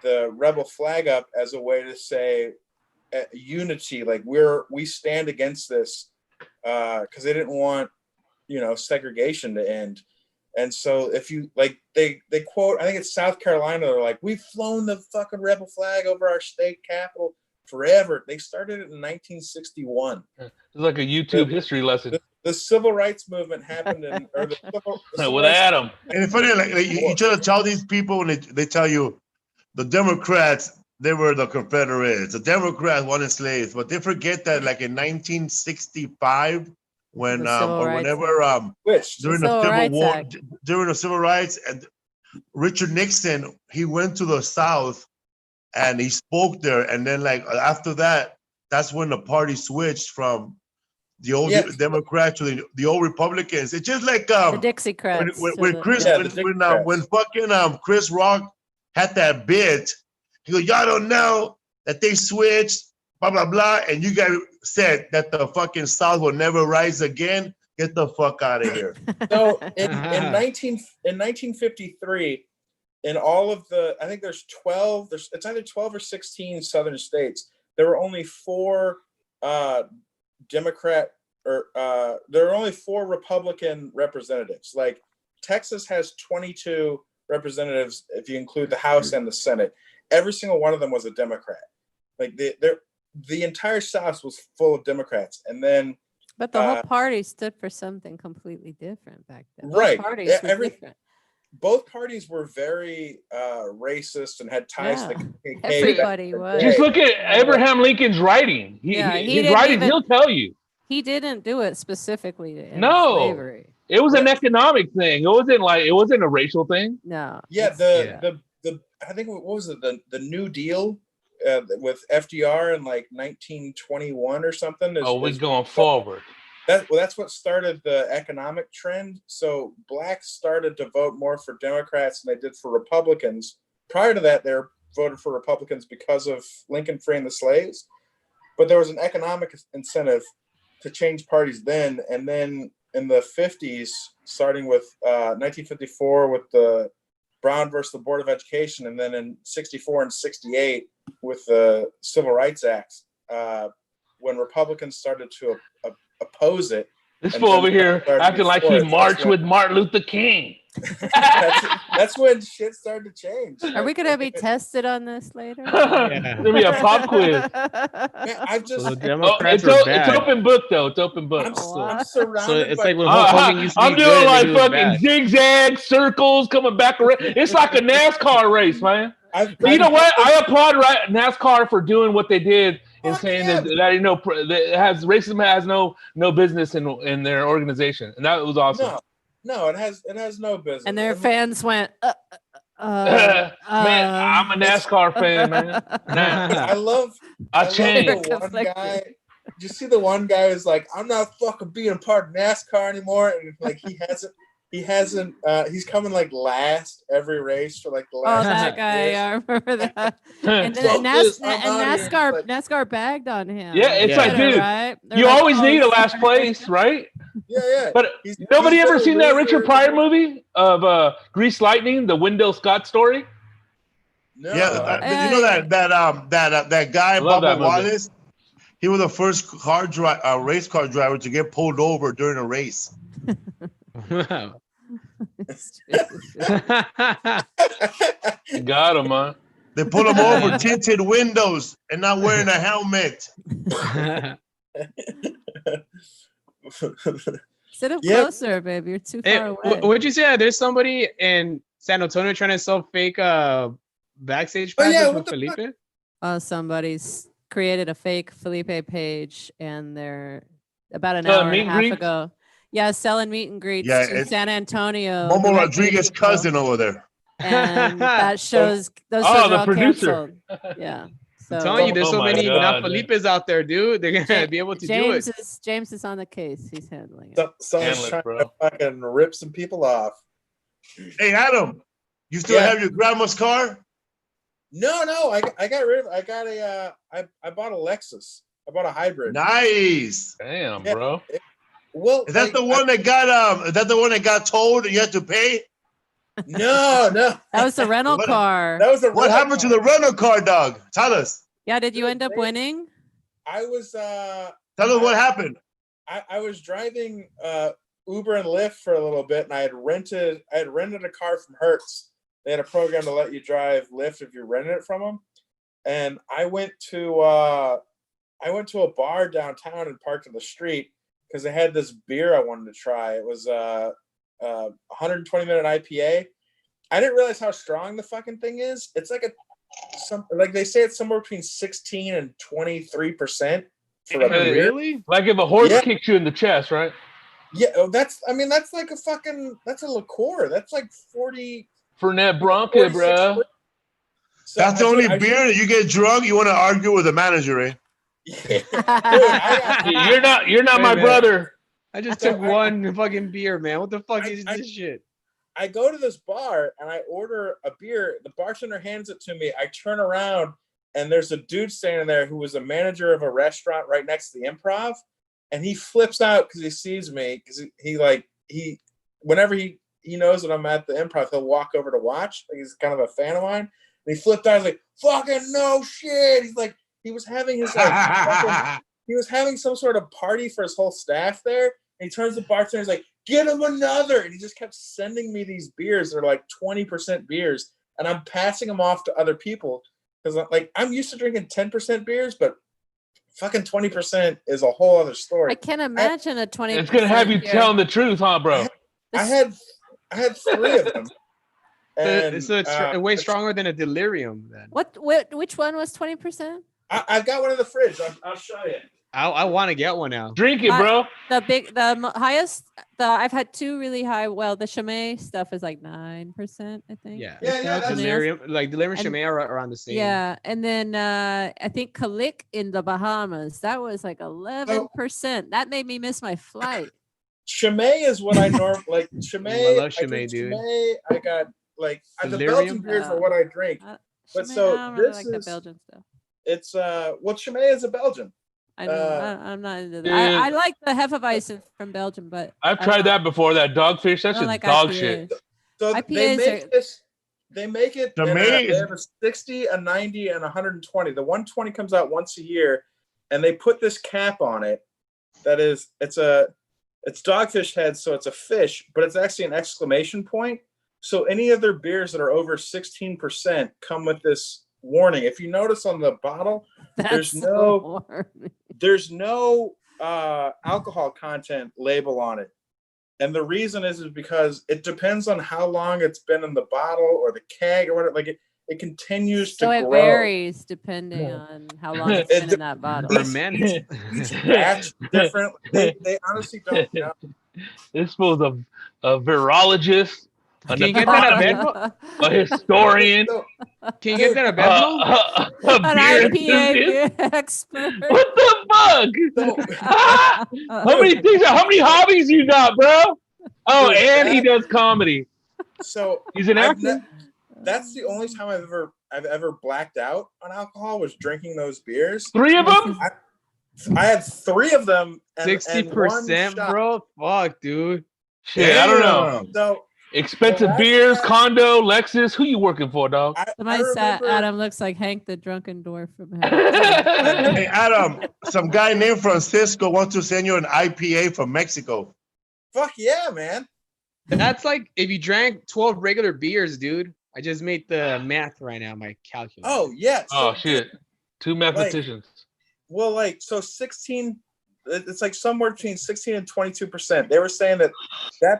the rebel flag up as a way to say unity, like we stand against this, because they didn't want segregation to end. And so if you like they quote, I think it's South Carolina, they're like, we've flown the fucking rebel flag over our state capital forever. They started it in 1961. It's like a YouTube history lesson. The civil rights movement happened with Adam. And it's funny, like you try to tell these people when they tell you the Democrats, they were the Confederates. The Democrats wanted slaves, but they forget that, like in 1965, when during the Civil War, during the Civil Rights, and Richard Nixon, he went to the South and he spoke there, and then like after that, that's when the party switched from the old Democrats to the old Republicans. It's just like the Dixiecrats. When fucking Chris Rock had that bit, he goes, y'all don't know that they switched, blah, blah, blah, and you guys said that the fucking South will never rise again. Get the fuck out of here. So in 1953, in all of I think there's 12, it's either 12 or 16 southern states, there were only 4 Democrat, or there are only 4 Republican representatives. Like Texas has 22 representatives if you include the House and the Senate. Every single one of them was a Democrat. Like the entire South was full of Democrats, and then but the whole party stood for something completely different back then. Right, parties were different. Both parties were very racist and had ties to the KKK. Everybody was. Just look at Abraham Lincoln's writing. His writings, he'll tell you. He didn't do it specifically to end slavery. It was an economic thing. It wasn't a racial thing. No. Yeah, I think what was it, the New Deal with FDR in like 1921 or something. We're going forward. That's what started the economic trend. So blacks started to vote more for Democrats than they did for Republicans. Prior to that, they voted for Republicans because of Lincoln freeing the slaves. But there was an economic incentive to change parties then. And then in the 50s, starting with 1954 with the Brown versus the Board of Education, and then in 64 and 68 with the Civil Rights Act, when Republicans started to oppose it. This fool over here acting like he marched with Martin Luther King. That's when shit started to change. Are we gonna be tested on this later? There'll be a pop quiz. I've just it's open book though. It's open book. I'm surrounded. So it's like when Hulk Hogan used to be I'm doing like fucking zigzags, circles, coming back around. It's like a NASCAR race, man. You know what? I applaud NASCAR for doing what they did and saying that racism has no business in their organization, and that was awesome. No, it has no business. And their fans went, man, I'm a NASCAR fan, man. I changed. One guy, did you see the one guy who's like, I'm not fucking being a part of NASCAR anymore, and like he hasn't. he hasn't. He's coming like last every race for like the Oh, last. that guy! years. I remember that. And then Fuck this, I'm outta here. NASCAR, Like- NASCAR bagged on him. Yeah, it's Yeah. like, dude, right? They're you like, always "Oh, need a it's- last place, right? Yeah. But He's nobody been ever a seen that loser. Richard Pryor movie of Grease Lightning, the Wendell Scott story? No, Yeah, you know that guy, I love that Bubba movie. Wallace. He was the first race car driver to get pulled over during a race. Got him, man. They pulled him over, tinted windows, and not wearing a helmet. Sit up Yep. closer, baby. You're too Hey, far away. what'd you say? There's somebody in San Antonio trying to sell fake backstage Oh, passes yeah, with what the Felipe? Somebody's created a fake Felipe page, and they're about an Selling hour meet and a and half greets? ago. Yeah, selling meet and greets Yeah, to it's San Antonio. Momo directly Rodriguez's people. cousin over there. And that shows those Oh, shows the are all producer. canceled. Yeah. So I'm telling you, there's Oh so my many God, Felipes out there, dude. They're gonna be able to James do it. James is on the case. He's handling it. Someone's Handle it, trying bro. to fucking rip some people off. Hey, Adam, you still Yeah. have your grandma's car? No, I got rid of. I got I bought a Lexus. I bought a hybrid. Nice. Damn, Yeah. bro. Well, Is that like, the one that got Is that the one that got towed and you had to pay? No. That was the rental What- car. That was a What happened to the rental car, dog? Tell us. Yeah, did you end up They- winning? I was Tell us what happened. I was driving Uber and Lyft for a little bit, and I had rented a car from Hertz. They had a program to let you drive Lyft if you rented it from them. And I went to a bar downtown and parked on the street because they had this beer I wanted to try. It was 120-minute IPA. I didn't realize how strong the fucking thing is. It's like like they say it's somewhere between 16 and 23% for a Hey, beer. Really? Like if a horse Yeah. kicks you in the chest, right? Yeah, that's like that's a liqueur. That's like 40. Fernet Branca, 46 bro. So That's the I only should- beer that you get drunk. You want to argue with the manager, eh? Yeah. Dude, I got, You're not Hey, my man. brother. I just So took one fucking beer, man. What the fuck is I- this shit? I go to this bar and I order a beer. The bartender hands it to me. I turn around and there's a dude standing there who was a manager of a restaurant right next to the Improv, and he flips out because he sees me because he whenever he knows that I'm at the Improv, he'll walk over to watch. Like, he's kind of a fan of mine. And he flipped out. He's like, "Fucking no shit." He's like, he was having his he was having some sort of party for his whole staff there. And he turns to the bartender. He's like, "Get him another." And he just kept sending me these beers. They're like 20% beers, and I'm passing them off to other people because I'm used to drinking 10% beers, but fucking 20% is a whole other story. I can't imagine a 20. It's gonna have you telling the truth, huh, bro? I had 3 of them. And So it's way stronger than a delirium. Then Which one was 20%? I've got one in the fridge. I'll show you. I want to get one now. Drink it, bro. The highest. I've had 2 really high. Well, the Chimay stuff is like 9%, I think. Yeah, Yeah, that's- delirium, like delirium, And- Chimay are around the same. Yeah, and then I think Kalik in the Bahamas, that was like 11%. That made me miss my flight. Chimay is what I normally like. Chimay. I love Chimay, drink dude. Chimay. I got the Delirium? Belgian beers are what I drink. But Chimay, so I don't really this like the is- Belgian stuff. It's Chimay is a Belgian. I know. I'm not into that. Dude. I like the Hefeweizen from Belgium, but I've I tried don't- that before. That dogfish. I That's don't just like dog IPAs. shit. So IPAs they make are- this. They make it. The in May they is- have a 60, a 90, and 120. The 120 comes out once a year, and they put this cap on it. That is, it's dogfish head, so it's a fish, but it's actually an exclamation point. So any other beers that are over 16% come with this warning. If you notice on the bottle, That's no- so warm. there's no alcohol content label on it. And the reason is because it depends on how long it's been in the bottle or the keg or whatever. Like it continues So to it grow. varies depending Yeah. on how long it's been in that bottle. Or man, Each batch different. They honestly don't know. This was a virologist, an Can you get that at economist, a historian, So, can you get that at Bevmo? a An beer IPA enthusiast. beer expert. What the fuck? so How many things? How many hobbies you got, bro? Oh, Dude, and he does comedy. So He's an actor. That's the only time I've ever blacked out on alcohol was drinking those beers. 3 of them. I had 3 of them. 60%, bro. Fuck, dude. Shit, I don't know. So expensive beers, condo, Lexus. Who you working for, dog? Somebody said Adam looks like Hank the Drunken Dwarf from Heaven. Hey, Adam, some guy named Francisco wants to send you an IPA from Mexico. Fuck yeah, man. That's like if you drank 12 regular beers, dude. I just made the math right now, my calculator. Oh, yeah. Oh, shit. 2 mathematicians. So 16, it's like somewhere between 16 and 22%. They were saying that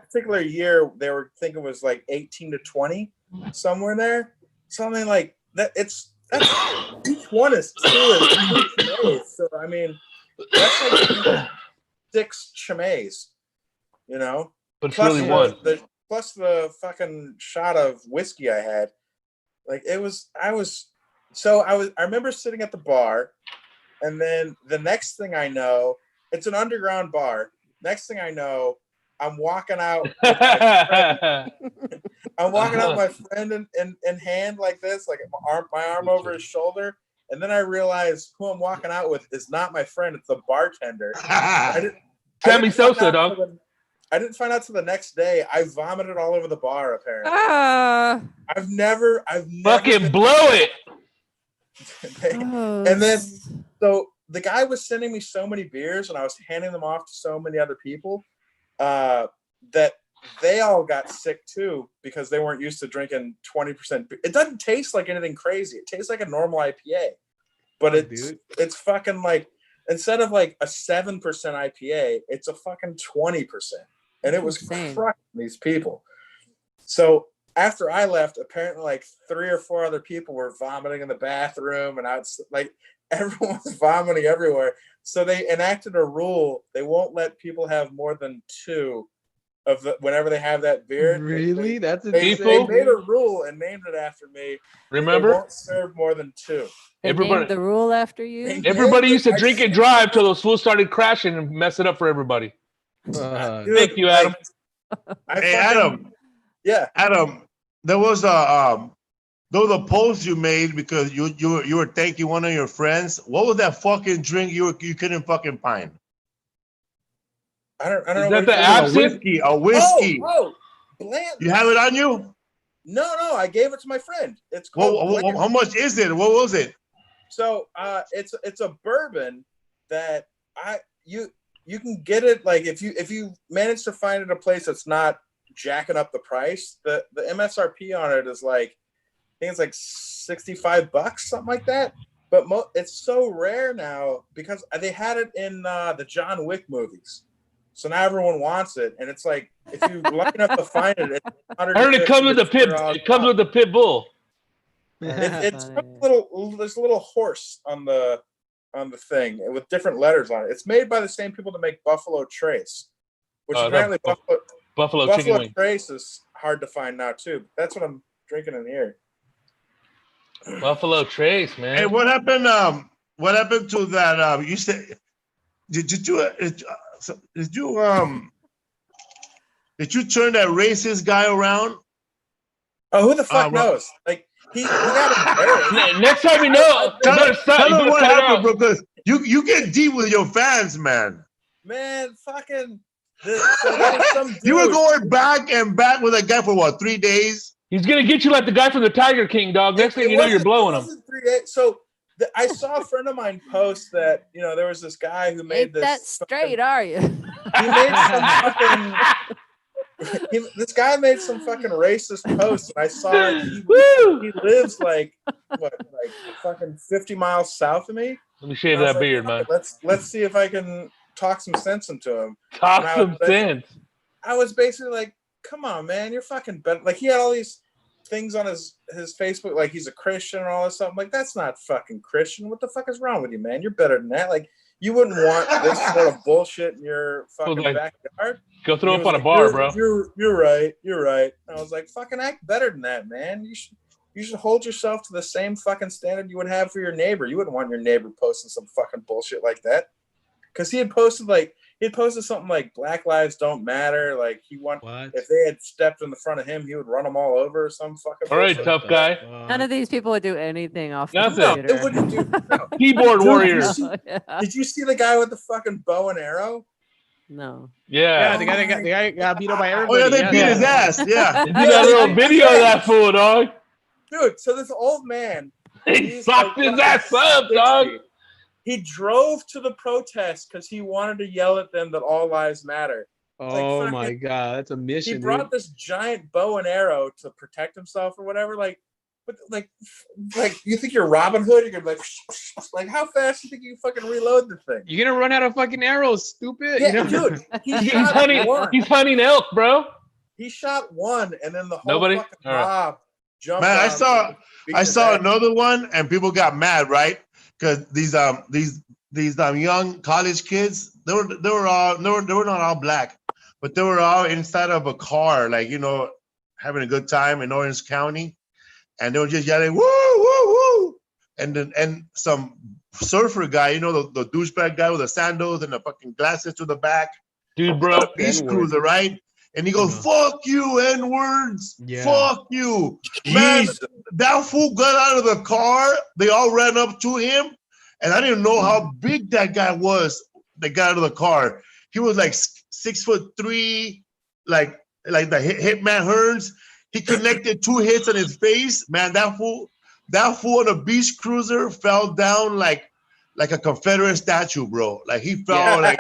particular year, they were thinking was like 18 to 20, somewhere there. Something like that. That's each one is 2 chimay. So, I mean, that's like 6 chimays, you know? But it's really one. Plus the fucking shot of whiskey I had. Like, I remember sitting at the bar, and then the next thing I know, it's an underground bar. Next thing I know, I'm walking out with my friend. I'm walking out with my friend in hand like this, like my arm over his shoulder. And then I realize who I'm walking out with is not my friend, it's the bartender. Sammy Sosa, dog. I didn't find out till the next day. I vomited all over the bar, apparently. I've never fucking blow it. And then so the guy was sending me so many beers and I was handing them off to so many other people that they all got sick too because they weren't used to drinking 20%. It doesn't taste like anything crazy. It tastes like a normal IPA, but it's fucking like, instead of like a 7% IPA, it's a fucking 20%. And it was crushing these people. So after I left, apparently like 3 or 4 other people were vomiting in the bathroom, and everyone was vomiting everywhere. So they enacted a rule: they won't let people have more than 2 of whenever they have that beer. Really? They made a rule and named it after me. Remember? They won't serve more than 2. They named the rule after you. Everybody used to drink and drive till those fools started crashing and mess it up for everybody. Thank you, Adam. Adam. Yeah, Adam. There was a post you made because you were thanking one of your friends. What was that fucking drink you couldn't fucking find? I don't Is know. That the absinthe? A whiskey. Oh, Blanton. You have it on you? No, I gave it to my friend. It's called. How much is it? What was it? So it's a bourbon that you can get it, like if you manage to find it a place that's not jacking up the price. The MSRP on it is like, I think it's like $65, something like that. But it's so rare now because they had it in the John Wick movies. So now everyone wants it, and it's like if you lucky enough to find it, I heard it comes with the pit. It comes with the pit bull. It's there's a little horse on the thing with different letters on it. It's made by the same people that make Buffalo Trace, which apparently Buffalo chicken wing. Trace is hard to find now too. That's what I'm drinking in here. Buffalo Trace, man. Hey, what happened? What happened to that? You said did you turn that racist guy around? Oh, who the fuck knows? Like he got embarrassed. Next time you know, tell them what happened, bro. Because you get deep with your fans, man. Man, fucking. So there was some dude. You were going back and back with that guy for what, 3 days? He's gonna get you like the guy from the Tiger King, dog. Next thing you know, you're blowing him. 3 days. So I saw a friend of mine post that there was this guy who made this. That straight, are you? He made some fucking. This guy made some fucking racist post, and I saw it. He lives like fucking 50 miles south of me. Let me shave that beard, man. Let's see if I can talk some sense into him. Talk some sense. I was basically like, come on, man, you're fucking better. Like, he had all these things on his Facebook, like he's a Christian and all this stuff. I'm like, that's not fucking Christian. What the fuck is wrong with you, man? You're better than that. Like, you wouldn't want this sort of bullshit in your fucking backyard. Go throw up on a bar, bro. You're right. You're right. And I was like, fucking act better than that, man. You should hold yourself to the same fucking standard you would have for your neighbor. You wouldn't want your neighbor posting some fucking bullshit like that. Because he had posted, like, he posted something like Black Lives Don't Matter. Like if they had stepped in the front of him, he would run them all over or some fucking. All right, tough guy. None of these people would do anything off the Nothing. No, computer. it wouldn't do. No. Keyboard warriors. Did you see the guy with the fucking bow and arrow? No. Yeah. The guy got beat up by Oh everybody. yeah, they beat his ass. Yeah. They did that little video of that fool, dog. Dude, so this old man, He fucked his ass up, dog. He drove to the protest because he wanted to yell at them that all lives matter. Oh my god, that's a mission. He brought this giant bow and arrow to protect himself or whatever. Like you think you're Robin Hood? You're gonna be like how fast do you think you fucking reload the thing? You're gonna run out of fucking arrows, stupid. Yeah, dude. He's hunting elk, bro. He shot one, and then the whole fucking mob jumped. Man, I saw another one, and people got mad, right? Because these young college kids, they were not all black, but they were all inside of a car, like having a good time in Orange County, and they were just yelling woo woo woo, and some surfer guy, the douchebag guy with the sandals and the fucking glasses to the back, dude, bro, beach cruiser, right? And he goes, "Fuck you, N-words, fuck you, man." That fool got out of the car. They all ran up to him, and I didn't know how big that guy was. That got out of the car. He was like 6'3", like the Hitman Hearns. He connected 2 hits on his face. Man, that fool on a beach cruiser fell down like a Confederate statue, bro. Like he fell like.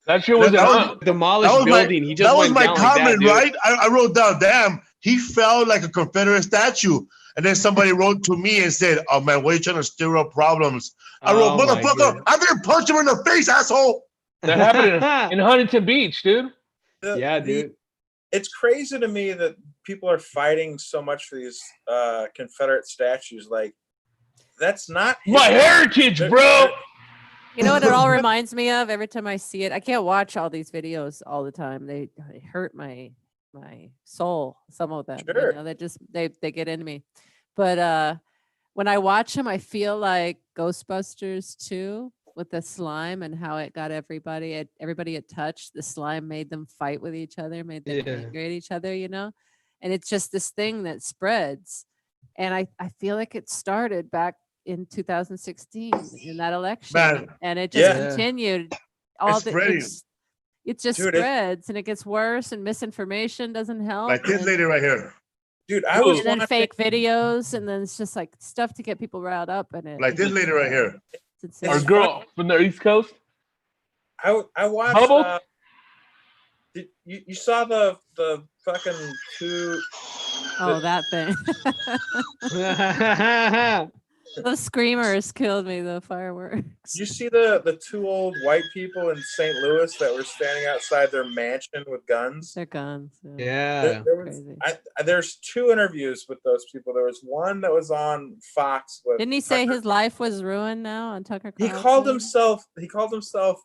That shit was demolished building. He just that was my down comment, like that, right? I wrote down, damn, he fell like a Confederate statue. And then somebody wrote to me and said, "Oh man, why are you trying to stir up problems?" I wrote, "Motherfucker, I'm gonna punch him in the face, asshole." That happened in Huntington Beach, dude. Dude. It's crazy to me that people are fighting so much for these Confederate statues. Like, that's not my heritage, bro. You know what it all reminds me of? Every time I see it, I can't watch all these videos all the time. They hurt my soul. Some of them, sure. They get into me. But when I watch them, I feel like Ghostbusters 2 with the slime and how it got everybody it touched. The slime made them fight with each other, made them angry at each other. And it's just this thing that spreads. And I feel like it started back in 2016 in that election, man, and it just continued. It just Dude, spreads and it gets worse, and misinformation doesn't help. Like this lady right here, dude. And then fake videos, and then it's just like stuff to get people riled up. And like this lady right here, our girl from the East Coast. I watched. You saw the fucking two? Oh, that thing. The screamers killed me. The fireworks. You see the 2 old white people in St. Louis that were standing outside their mansion with guns? Their guns. Yeah. There's 2 interviews with those people. There was one that was on Fox. Didn't he say his life was ruined now on Tucker Carlson? He called himself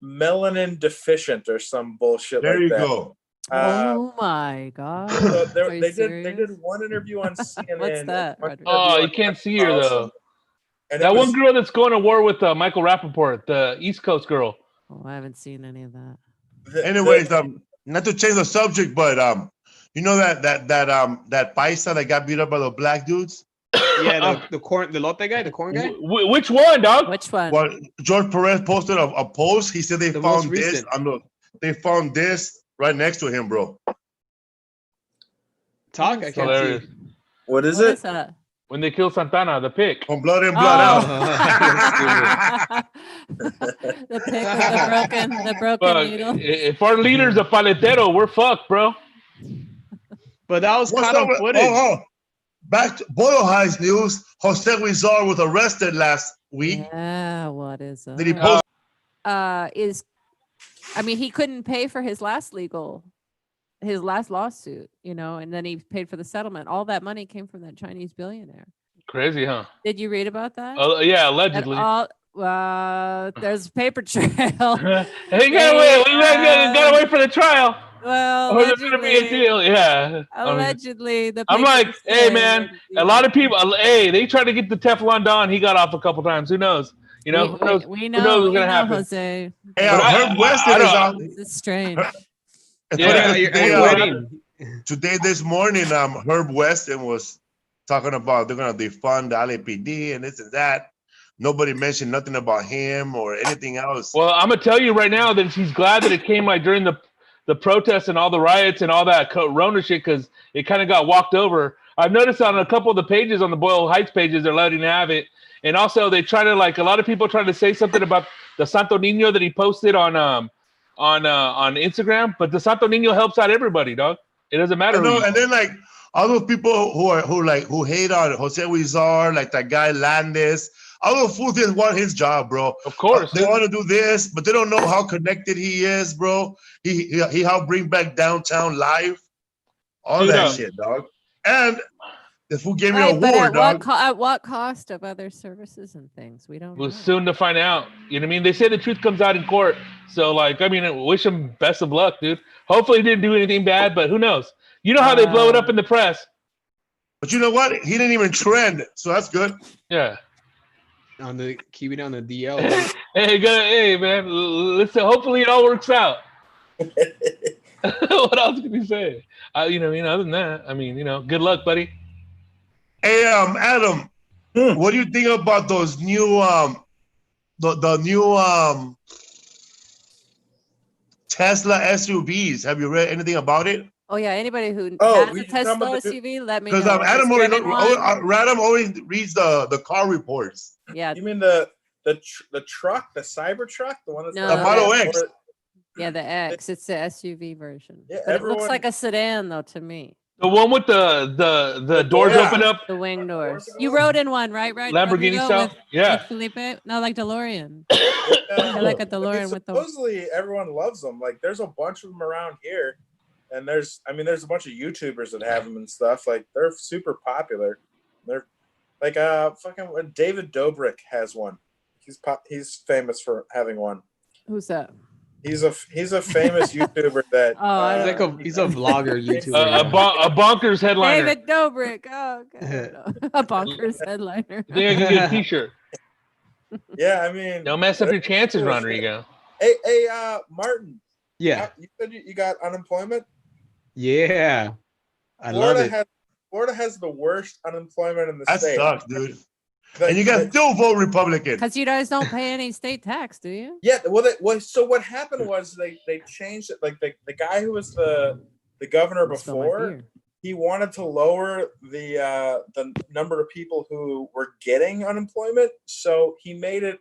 melanin deficient or some bullshit there like that. There you go. Oh my god! So they did one interview on CNN. What's that? Oh, you can't see her though. And that one girl that's going to war with Michael Rappaport, the East Coast girl. Oh, I haven't seen any of that. Anyways, not to change the subject, but you know that paisa that got beat up by the black dudes. Yeah, the lote guy, the corn guy. Which one, dog? Which one? Well, George Perez posted a post. He said they found this right next to him, bro. Talk, I can't see. What is that? When they kill Santana, the pig. From blood in, blood out. The pig with the broken needle. If our leader's a paletero, we're fucked, bro. But that was caught on footage. Back to Boyle High's news. Jose Huizar was arrested last week. Yeah, what is that? Did he post? He couldn't pay for his last lawsuit, and then he paid for the settlement. All that money came from that Chinese billionaire. Crazy, huh? Did you read about that? Yeah, allegedly. There's a paper trail. He gotta wait for the trial. Well, or there's gonna be a deal, yeah. Allegedly, I'm like, hey man, a lot of people, they tried to get the Teflon Don. He got off a couple times. Who knows? You know, we who know, knows what's we gonna know, happen? Jose. Hey, But Herb Weston I is don't- out. This is strange. It's Yeah. funny 'cause At the wedding. today, this morning, Herb Weston was talking about they're gonna defund the LAPD and this and that. Nobody mentioned nothing about him or anything else. Well, I'm gonna tell you right now that he's glad that it came like during the protests and all the riots and all that Corona shit because it kind of got walked over. I've noticed on a couple of the pages on the Boyle Heights pages they're letting have it, and also they try to like a lot of people trying to say something about the Santo Niño that he posted on Instagram, but the Santo Niño helps out everybody, dog. It doesn't matter. I know, and then like all those people who hate on Jose Huizar, like that guy Landis, all those fools just want his job, bro. Of course, They want to do this, but they don't know how connected he is, bro. He helped bring back downtown life, all Dude, that shit, dog. And the fool gave me Right, a but award, dog. at what cost of other services and things? We don't know. We're soon to find out. You know what I mean? They say the truth comes out in court. So, like, I mean, I wish him best of luck, dude. Hopefully he didn't do anything bad, but who knows? You know how they blow it up in the press. But you know what? He didn't even trend, so that's good. Yeah. Keep it on the DL. Hey, man. Listen, hopefully it all works out. What else can you say? Other than that, I mean, good luck, buddy. Hey, Adam, what do you think about those new the new Tesla SUVs? Have you read anything about it? Oh yeah, anybody who Oh, has we a can come Tesla with the- SUV, let me know. Because Adam always Driven one? Adam always reads the car reports. Yeah, You mean the truck, the Cyber truck, the one that's No, The Model X. yeah, the X. It's the SUV version. Yeah, But it looks everyone- like a sedan though to me. The one with the doors Yeah. open up, The wing doors. doors You go- rode in one, right? Lamborghini Rodrigo, style. with Yeah. Felipe? No, like DeLorean. Yeah. I like a I mean, DeLorean with the. supposedly everyone loves them. Like there's a bunch of them around here, and there's a bunch of YouTubers that have them and stuff. Like they're super popular. They're like fucking David Dobrik has one. He's famous for having one. Who's that? He's a famous YouTuber that He's a vlogger YouTuber. a bonkers headliner. David Dobrik. Oh, God. No. A bonkers headliner. I think I can get a T-shirt. yeah, I mean, Don't mess up your chances, Rodrigo. Hey, Martin. Yeah. You said you got unemployment. Yeah. I love it. Florida has the worst unemployment in the That state. sucks, dude. Like, And you guys still vote Republican. Because you guys don't pay any state tax, do you? Yeah, so what happened was they changed it. Like the guy who was the governor Still my before, fear. he wanted to lower the number of people who were getting unemployment. So he made it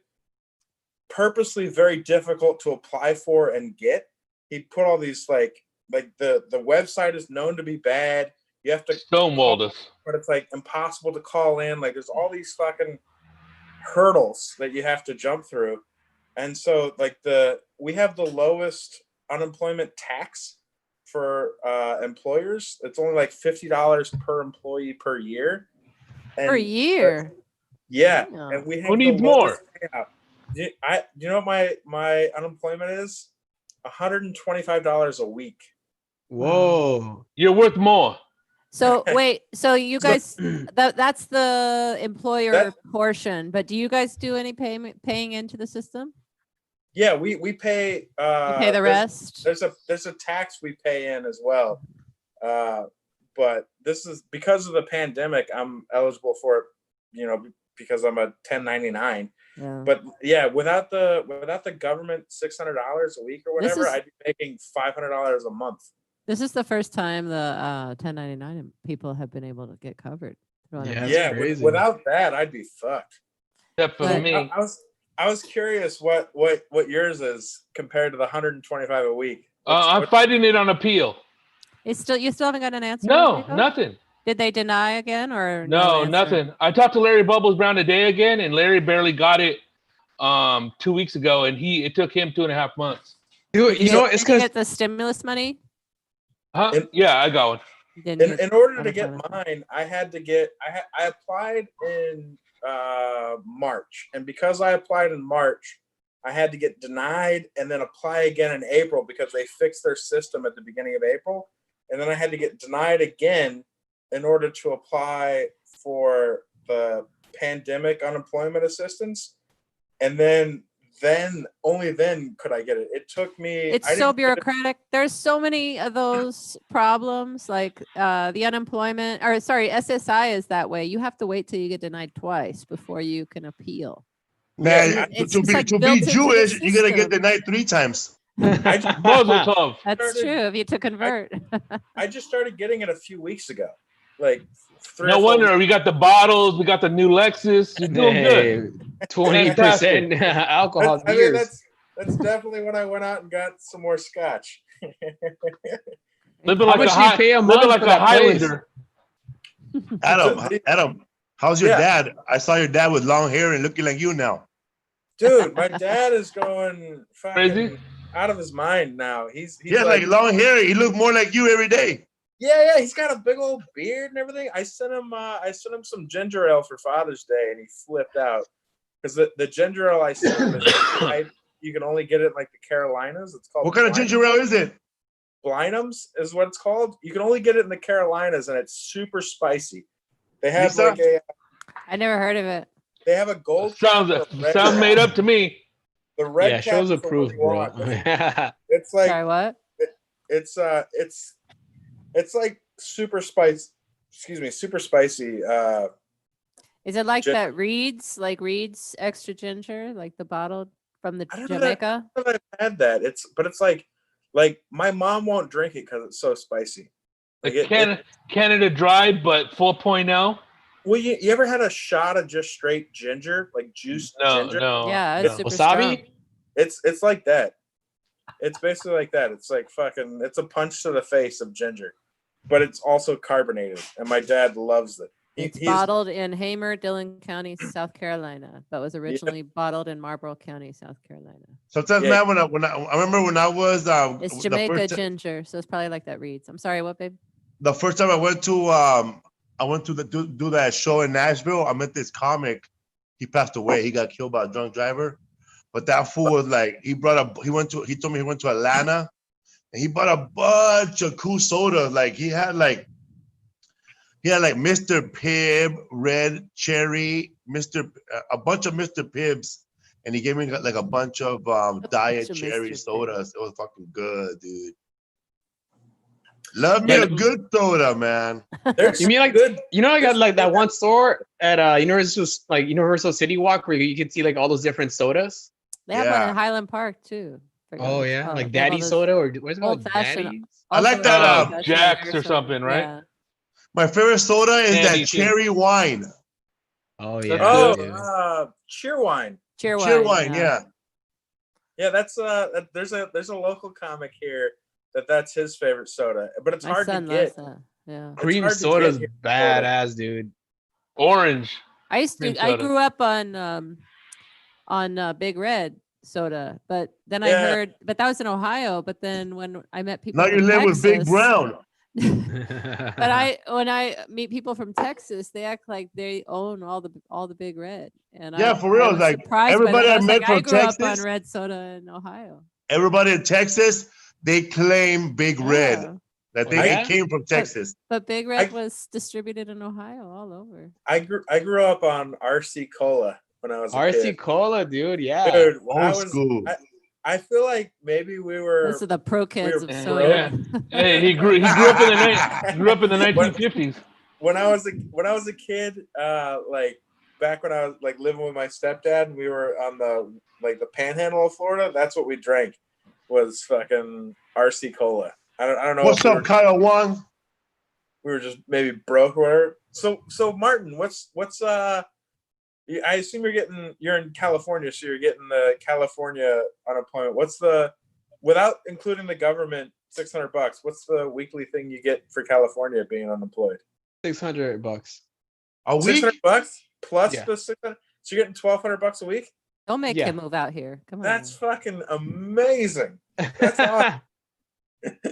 purposely very difficult to apply for and get. He put all these like the website is known to be bad. You have to Stonewalled us. but it's like impossible to call in. Like there's all these fucking hurdles that you have to jump through. And so like we have the lowest unemployment tax for employers. It's only like $50 per employee per year. Per year. Yeah. Damn. And we have Who the needs lowest payout. You know what my unemployment is? $125 a week. Whoa. You're worth more. So wait, so you guys that's the employer portion, but do you guys do any paying into the system? Yeah, we pay You pay the there's- rest? There's a tax we pay in as well. But this is because of the pandemic, I'm eligible for it, because I'm a 1099. Yeah. But yeah, without the government $600 a week or This whatever, is- I'd be making $500 a month. This is the first time the 1099 people have been able to get covered. Yeah. That's Yeah, crazy. without that, I'd be fucked. Except for But- me. I was curious what yours is compared to the 125 a week. I'm fighting it on appeal. You still haven't got an answer? No, Rodrigo? nothing. Did they deny again or No, answer? nothing. I talked to Larry Bubbles Brown today again, and Larry barely got it 2 weeks ago, and it took him 2.5 months. Dude, you know what? It's Did you because get the stimulus money? Huh? And- Yeah, I got one. You didn't In order to get unemployment. mine, I applied in March, and because I applied in March, I had to get denied and then apply again in April because they fixed their system at the beginning of April, and then I had to get denied again in order to apply for the pandemic unemployment assistance. and then only then could I get it. It took me. It's so bureaucratic. There's so many of those problems, like the unemployment, or sorry, SSI is that way. You have to wait till you get denied twice before you can appeal. Man, It's to like be built into the Jewish, you gotta get system. denied 3 times. Mazel tov. That's true. If you to convert. I just started getting it a few weeks ago. Like 3 No or 4 wonder weeks. we got the bottles, we got the new Lexus. You're doing good. 20% alcohol I mean, beers. that's definitely when I went out and got some more scotch. Living How like much a do you pay a month living like for a that place? Highlander. Adam, how's your Yeah. dad? I saw your dad with long hair and looking like you now. Dude, my dad is going fucking Crazy? out of his mind now. He's He has like long hair. He look more like you every day. yeah, he's got a big old beard and everything. I sent him some ginger ale for Father's Day, and he flipped out because the ginger ale I sent him is you can only get it in like the Carolinas. It's called. What kind of ginger ale is it? Blenheim's is what it's called. You can only get it in the Carolinas, and it's super spicy. They have Lisa? I never heard of it. they have a gold. Sounds made up to me. The red Yeah, cap shows is the approved, one you bro. want. It's like Sorry, what? it's like super spicy. Excuse me, super spicy. Is it like Gin- that Reed's extra ginger, like the bottled from the I don't know Jamaica? that I've had that. It's like my mom won't drink it because it's so spicy. Like Canada Dry, but 4.0. Well, you ever had a shot of just straight ginger, like juiced ginger? No. Yeah, no. it's super Wasabi? strong. It's like that. It's basically like that. It's like fucking. It's a punch to the face of ginger, but it's also carbonated, and my dad loves it. It's bottled in Hamer, Dillon County, South Carolina, but was originally bottled in Marlborough County, South Carolina. Sometimes, man, when I remember when I was It's Jamaica ginger, so it's probably like that Reed's. I'm sorry, what, babe? The first time I went to do that show in Nashville, I met this comic. He passed away. He got killed by a drunk driver. But that fool was like, he told me he went to Atlanta and he bought a bunch of cool sodas. Like he had like Mr. Pibb, Red Cherry, a bunch of Mr. Pibbs. And he gave me like a bunch of Diet Cherry sodas. It was fucking good, dude. Love me a good soda, man. You mean like good? You know, I got like that one store at Universal City Walk where you can see like all those different sodas. They have one in Highland Park too. Oh yeah, like Daddy soda or what's it called? Daddy. I like that Jack's or something, right? Yeah. My favorite soda is Daddy that cherry wine. Oh yeah. Oh, Cheerwine. Cheerwine, yeah. Yeah, that's there's a local comic here that's his favorite soda, but it's hard to get. Yeah. Cream soda's badass, dude. Orange. I grew up on Big Red soda, but then I heard, but that was in Ohio. But then when I met people, now you live with Big Brown. But when I meet people from Texas, they act like they own all the Big Red. And for real, like everybody I met from Texas, I grew up on red soda in Ohio. Everybody in Texas, they claim Big Red. That they came from Texas. But Big Red was distributed in Ohio all over. I grew up on RC Cola when I was a kid. RC Cola, dude. Yeah. Dude, school. I feel like maybe we were. Those are the pro kids of soda. Yeah. Hey, he grew up in the 1950s. When I was a kid, like back when I was like living with my stepdad, and we were on the panhandle of Florida. That's what we drank, was fucking RC Cola. I don't know. What's up, Kyle Wong? We were just maybe broke or whatever. So Martin, what's I assume you're in California, so you're getting the California unemployment. What's without including the government, $600? What's the weekly thing you get for California being unemployed? $600 a week. $600 plus the 600. So you're getting $1,200 a week. Don't make him move out here. Come on. That's fucking amazing. That's awesome.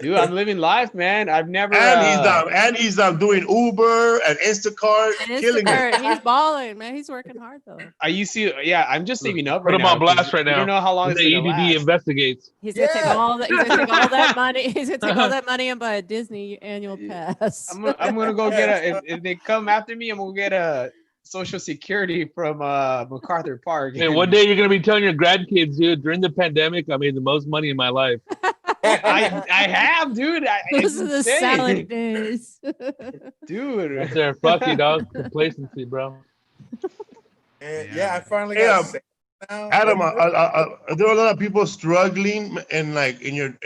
Dude, I'm living life, man. I've never. And he's doing Uber and Instacart, killing it. He's balling, man. He's working hard though. I'm just saving up. Put him on blast right now. I don't know how long the EDD investigates. He's gonna take all that money. He's gonna take all that money and buy a Disney annual pass. I'm gonna go get if they come after me, I'm gonna get a Social Security from MacArthur Park. Hey, one day you're gonna be telling your grandkids, dude. During the pandemic, I made the most money in my life. I have, dude. Those are the salad days. Dude. That's there. Fuck you, dog. Complacency, bro. Yeah, I finally Yeah, got now. Adam, there are a lot of people struggling in like in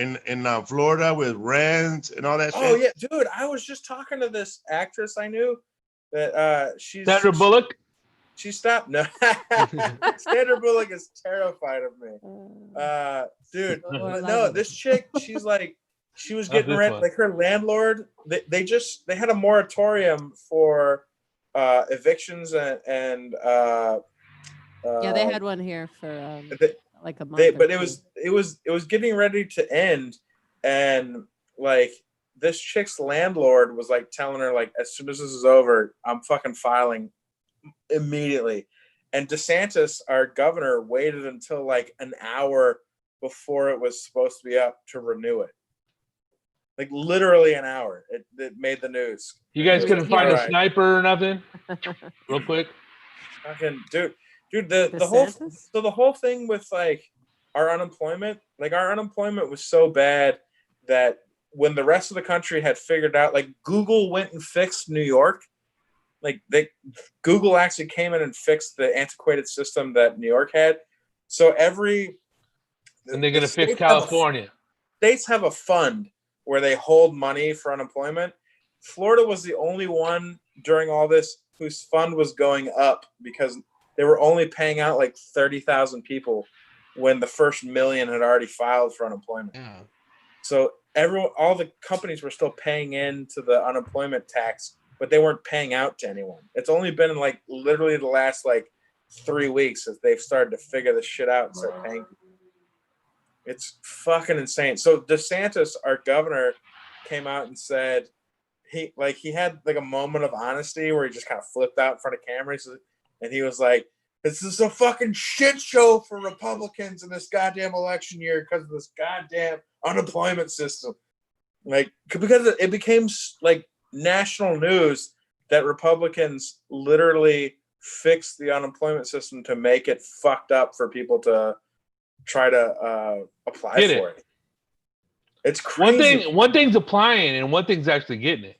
Florida with rent and all that Oh shit. yeah, dude. I was just talking to this actress I knew that Sandra Bullock. She stopped. No, Sandra Bullock is terrified of me. Dude, no, this chick, she's like, she was getting rent. Like her landlord, they had a moratorium for evictions and yeah, they had one here for like a month. But it was getting ready to end, and like this chick's landlord was like telling her like, as soon as this is over, I'm fucking filing immediately. And DeSantis, our governor, waited until like an hour before it was supposed to be up to renew it. Like literally an hour. It made the news. You guys couldn't find a sniper or nothing? Real quick. Fucking dude, the whole thing with like our unemployment was so bad that when the rest of the country had figured out, like Google went and fixed New York. Like Google actually came in and fixed the antiquated system that New York had. So and they're gonna fix California. States have a fund where they hold money for unemployment. Florida was the only one during all this whose fund was going up because they were only paying out like 30,000 people when the first million had already filed for unemployment. Yeah. So all the companies were still paying into the unemployment tax, but they weren't paying out to anyone. It's only been in like literally the last like 3 weeks that they've started to figure this shit out and start paying people. It's fucking insane. So DeSantis, our governor, came out and said he had like a moment of honesty where he just kind of flipped out in front of cameras, and he was like, "This is a fucking shit show for Republicans in this goddamn election year because of this goddamn unemployment system." Like, because it became like national news that Republicans literally fixed the unemployment system to make it fucked up for people to try to apply for it. It's crazy. One thing's applying and one thing's actually getting it.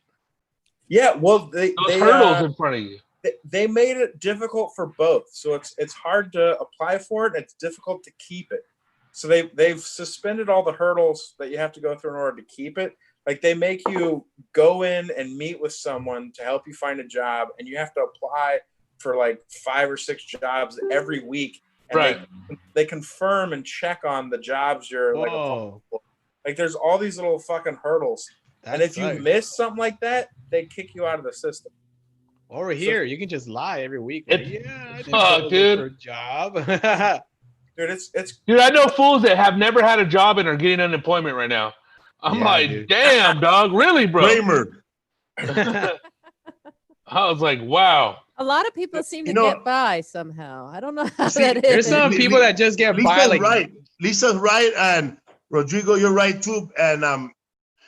Yeah, well, they hurdles in front of you. They made it difficult for both, so it's hard to apply for it, and it's difficult to keep it. So they've suspended all the hurdles that you have to go through in order to keep it. Like they make you go in and meet with someone to help you find a job, and you have to apply for like 5 or 6 jobs every week. And right. They confirm and check on the jobs you're like applying for. Like there's all these little fucking hurdles. And if you miss something like that, they kick you out of the system. Over here, you can just lie every week. Like, yeah, I didn't dude. for a job. Dude, it's dude, I know fools that have never had a job and are getting unemployment right now. I'm like, damn, dog, really, bro? Blamer. I was like, wow. A lot of people seem to get by somehow. I don't know how that is. There's some people that just get by. Like, right. Lisa's right, and Rodrigo, you're right too. And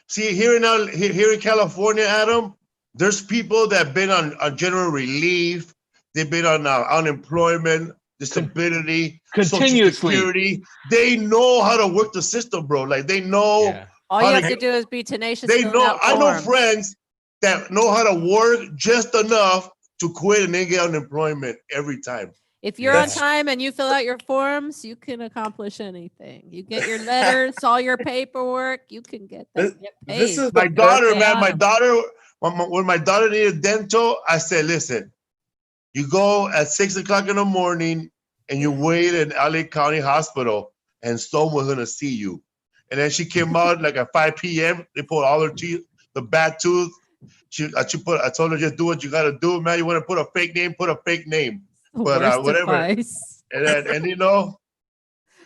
see, here in California, Adam, there's people that have been on general relief. They've been on unemployment, disability, continuously. Social Security. They know how to work the system, bro. Like they know. Yeah. All you have to do is be tenacious. They know. I know friends that know how to work just enough to quit and then get unemployment every time. If you're on time and you fill out your forms, you can accomplish anything. You get your letters, all your paperwork, you can get that. This is my daughter, man. My daughter, when my daughter needed dental, I said, listen, you go at 6 o'clock in the morning and you wait in LA County Hospital and someone's going to see you. And then she came out like at 5 p.m. They pulled all her teeth, the bad tooth. I told her, just do what you got to do, man. You want to put a fake name, put a fake name. But whatever. Advice. And you know.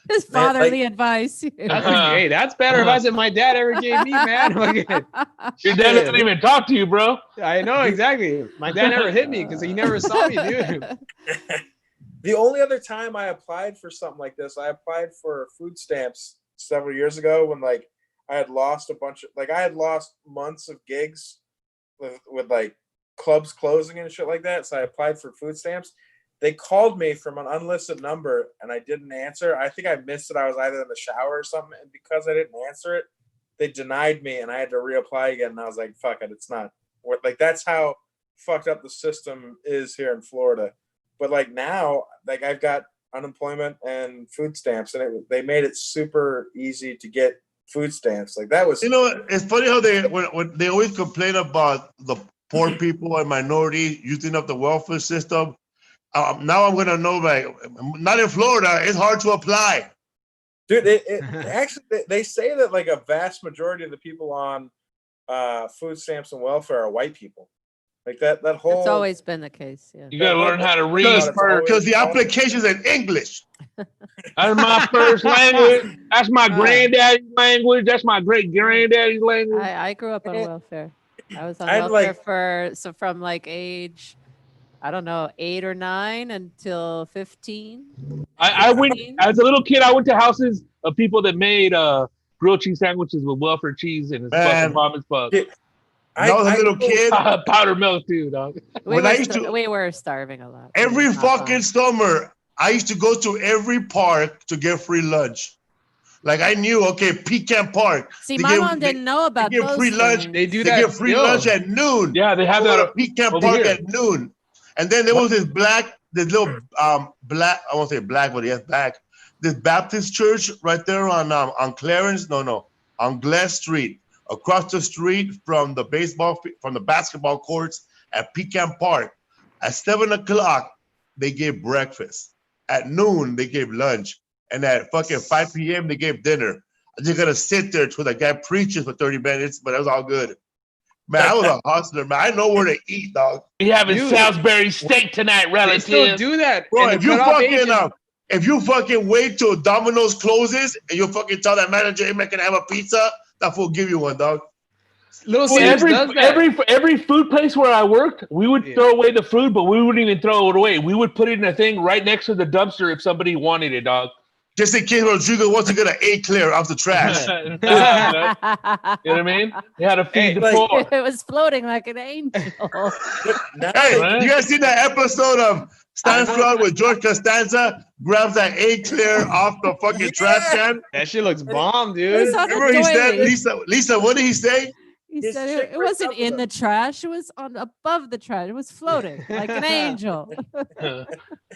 His fatherly advice. Hey, that's better advice than my dad ever gave me, man. Your dad doesn't even talk to you, bro. I know, exactly. My dad never hit me because he never saw me, dude. The only other time I applied for something like this, I applied for food stamps several years ago when like I had lost a bunch of, like I had lost months of gigs with like clubs closing and shit like that. So I applied for food stamps. They called me from an unlisted number and I didn't answer. I think I missed it. I was either in the shower or something. And because I didn't answer it, they denied me and I had to reapply again. And I was like, fuck it. It's not like, that's how fucked up the system is here in Florida. But like now, like I've got unemployment and food stamps and they made it super easy to get food stamps. Like that was, it's funny how when they always complain about the poor people and minority using up the welfare system. Now I'm gonna know, like, not in Florida, it's hard to apply. Dude, actually, they say that like a vast majority of the people on food stamps and welfare are white people. Like that whole. It's always been the case. Yeah. You gotta learn how to read because the application's in English. That's my first language. That's my granddaddy's language. That's my great granddaddy's language. I grew up on welfare. I was on welfare from like age, I don't know, 8 or 9 until 15. I went as a little kid. I went to houses of people that made grilled cheese sandwiches with welfare cheese and it's fucking bomb as fuck. I was a little kid. Powdered milk too, dog. We were starving a lot. Every fucking summer, I used to go to every park to get free lunch. Like I knew, okay, Pecan Park. See, my mom didn't know about those free lunch. things. They do they that. get free lunch at noon. Yeah, they have that at Pecan Park at noon. And then there was this little black, I won't say black, but yes, black. This Baptist church right there on Clarence, on Glass Street, across the street from the basketball courts at Pecan Park. At 7 o'clock, they gave breakfast. At noon, they gave lunch. And at fucking 5 p.m., they gave dinner. I just gotta sit there till the guy preaches for 30 minutes, but it was all good. Man, I was a hustler, man. I know where to eat, dog. We having Salisbury steak tonight, relative. They still do that. Bro, if you fucking wait till Domino's closes and you fucking tell that manager, hey man, can I have a pizza? That fool give you one, dog. Every food place where I worked, we would throw away the food, but we wouldn't even throw it away. We would put it in a thing right next to the dumpster if somebody wanted it, dog. Just in case Rodrigo wants to get an A clear off the trash. You know what I mean? You had to feed the poor. It was floating like an angel. Hey, you guys seen that episode of Stanford with George Costanza grabs that A clear off the fucking trash can? That shit looks bomb, dude. Remember he said, Lisa, what did he say? He said it wasn't in the trash. It was above the trash. It was floating like an angel.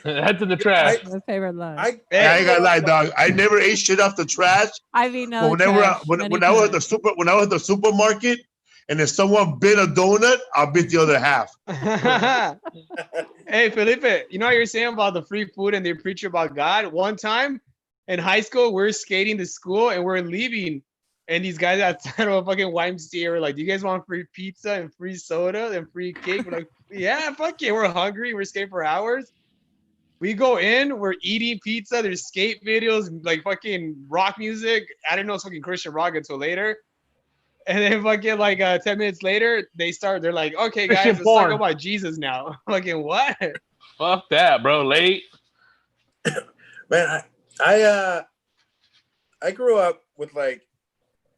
Head to the trash. My favorite line. I ain't gonna lie, dog. I never ate shit off the trash. I mean, no. When I was at the supermarket, and if someone bit a donut, I'll bit the other half. Hey, Felipe, you know what you're saying about the free food and they preach about God? One time in high school, we're skating to school and we're leaving. And these guys outside of a fucking YMCA were like, do you guys want free pizza and free soda and free cake? We're like, yeah, fuck yeah. We're hungry. We're skating for hours. We go in, we're eating pizza. There's skate videos, like fucking rock music. I didn't know it's fucking Christian rock until later. And then fucking like 10 minutes later, they're like, okay, guys, let's talk about Jesus now. Fucking what? Fuck that, bro. Late. Man, I grew up with like,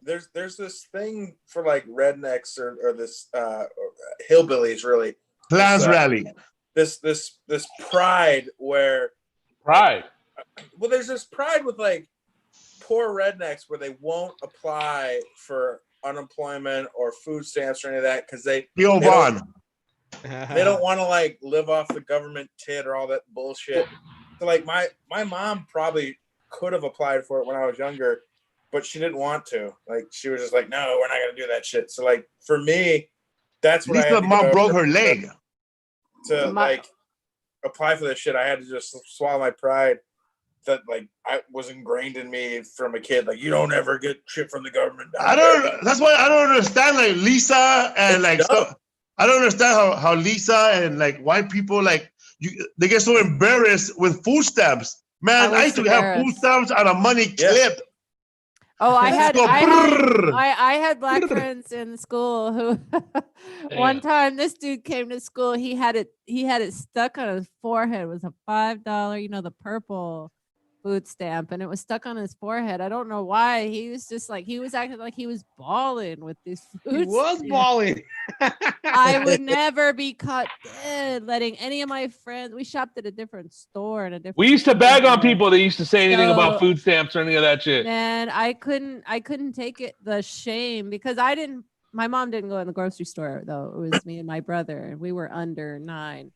there's this thing for like rednecks or this hillbillies really. Clans rally. This pride where pride. Well, there's this pride with like poor rednecks where they won't apply for unemployment or food stamps or any of that because they don't want to like live off the government tit or all that bullshit. So like my mom probably could have applied for it when I was younger, but she didn't want to. Like she was just like, no, we're not gonna do that shit. So like for me, that's what At least mom broke her leg. To like apply for this shit, I had to just swallow my pride that like I was ingrained in me from a kid. Like you don't ever get shit from the government. That's why I don't understand like Lisa and like I don't understand how Lisa and like white people like they get so embarrassed with food stamps. Man, I used to have food stamps on a money clip. Oh, I had black friends in school who one time this dude came to school. He had it stuck on his forehead. It was a $5, the purple food stamp and it was stuck on his forehead. I don't know why. He was just like, he was acting like he was balling with these food He was stamps. balling. I would never be caught dead letting any of my friends. We shopped at a different store and a different. We used to bag on store. people that used to say anything So- about food stamps or any of that shit. Man, I couldn't take it, the shame, because my mom didn't go in the grocery store though. It was me and my brother, and we were under 9.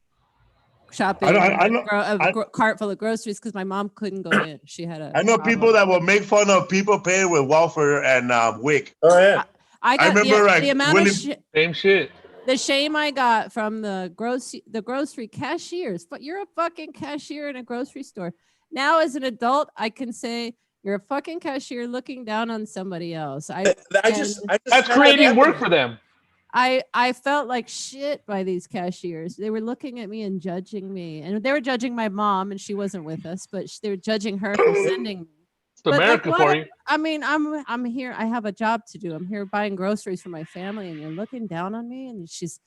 Shopping a cart full of groceries because my mom couldn't go in. She had a. I know problem. people that will make fun of people paying with welfare and WIC. Oh yeah. I got remember, like, the amount Willie- of Same shit. the shame I got from the grocery cashiers. But you're a fucking cashier in a grocery store. Now, as an adult, I can say you're a fucking cashier looking down on somebody else. That's creating work for them. I felt like shit by these cashiers. They were looking at me and judging me, and they were judging my mom, and she wasn't with us, but they were judging her for sending me. It's America for you. I mean, I'm here. I have a job to do. I'm here buying groceries for my family, and you're looking down on me. And she's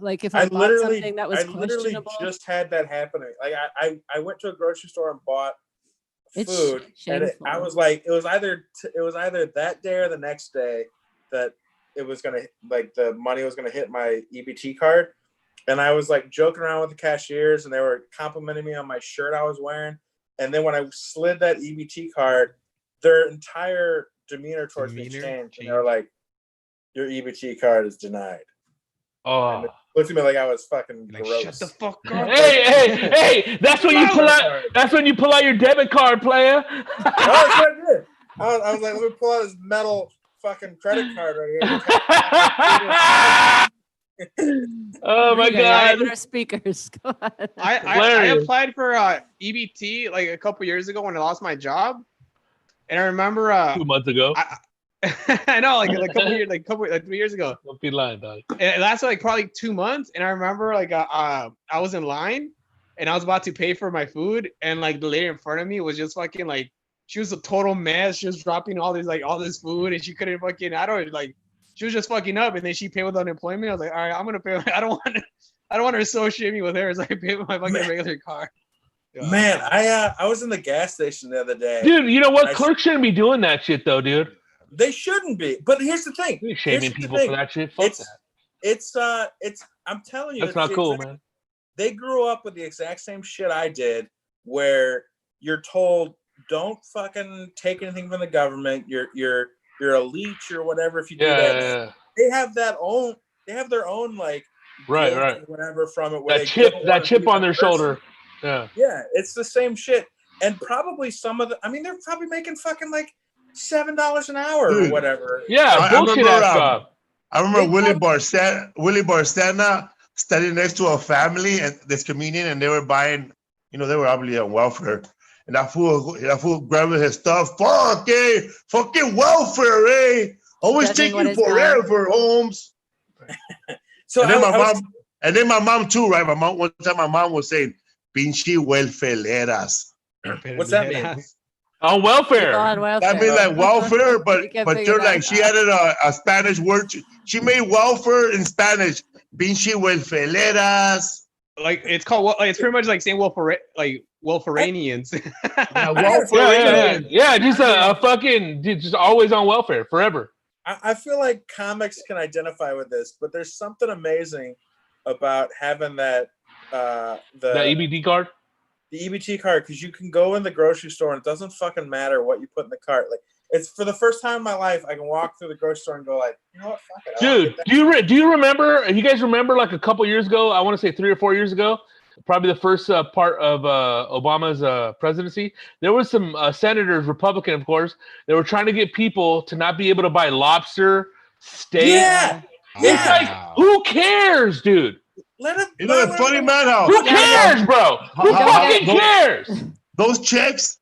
like, if I bought something that was questionable. Just had that happening. Like I went to a grocery store and bought food, and I was like, it was either that day or the next day that it was gonna, like, the money was gonna hit my EBT card, and I was like joking around with the cashiers, and they were complimenting me on my shirt I was wearing. And then when I slid that EBT card, their entire demeanor towards me changed, and they were like, "Your EBT card is denied." Oh. Looked at me like I was fucking gross. Shut the fuck up. Hey! That's when you pull out. That's when you pull out your debit card, player. That's what I did. I was like, let me pull out this metal fucking credit card right here. Oh my god! Our speakers. Go ahead. I applied for EBT like a couple years ago when I lost my job, and I remember 2 months ago. I know, like a couple years, like 3 years ago. Don't be lying, dog. And it lasted like probably 2 months, and I remember like I was in line, and I was about to pay for my food, and like the lady in front of me was just fucking like, she was a total mess. She was dropping all this food, and she couldn't fucking, she was just fucking up, and then she paid with unemployment. I was like, all right, I'm gonna pay. I don't want to associate me with her, as I pay with my fucking regular car. Man, I was in the gas station the other day. Dude, you know what? Clerks shouldn't be doing that shit though, dude. They shouldn't be. But here's the thing. You're shaming people for that shit. Fuck that. It's I'm telling you, that's not cool, man. They grew up with the exact same shit I did, where you're told, don't fucking take anything from the government. You're a leech or whatever if you do that. Yeah. They have their own like right whatever from it. That chip on their shoulder. Yeah. Yeah, it's the same shit. And probably some of they're probably making fucking like $7 an hour or whatever. Yeah, bullshit ass job. I remember Willie Barstana standing next to a family and this comedian, and they were buying, they were obviously on welfare. And that fool grabbing his stuff. Fucking welfare, eh? Always taking forever, Holmes. So and then my mom too, right? One time my mom was saying, "Pinche welfeleras." What's that mean? On welfare. That means like welfare, but you're like, she added a Spanish word. She made welfare in Spanish. Pinche welfeleras. Like it's called. It's pretty much like saying welfareanians. Yeah, just a fucking, just always on welfare forever. I feel like comics can identify with this, but there's something amazing about having that that EBT card. The EBT card, because you can go in the grocery store and it doesn't fucking matter what you put in the cart. Like, it's for the first time in my life I can walk through the grocery store and go like, you know what, fuck it. Dude, do you remember? You guys remember like a couple years ago? I want to say 3 or 4 years ago, probably the first part of Obama's presidency. There was some senators, Republican of course, they were trying to get people to not be able to buy lobster, steak. Yeah. It's like, who cares, dude? The funny man, how who cares, bro? Who fucking cares? Those checks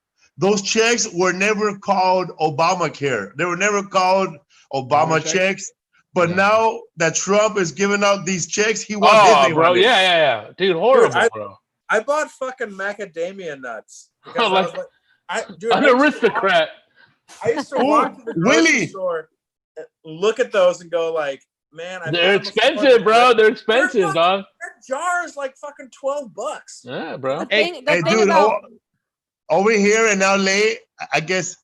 were never called Obamacare. They were never called Obama checks. But now that Trump is giving out these checks, he wants his bro. Yeah. Dude, horrible, bro. I bought fucking macadamia nuts. Because I'm an aristocrat. I used to walk to the grocery store, look at those and go like, man, they're expensive, bro. They're expensive, dog. That jar is like fucking $12. Yeah, bro. The thing about over here in LA, I guess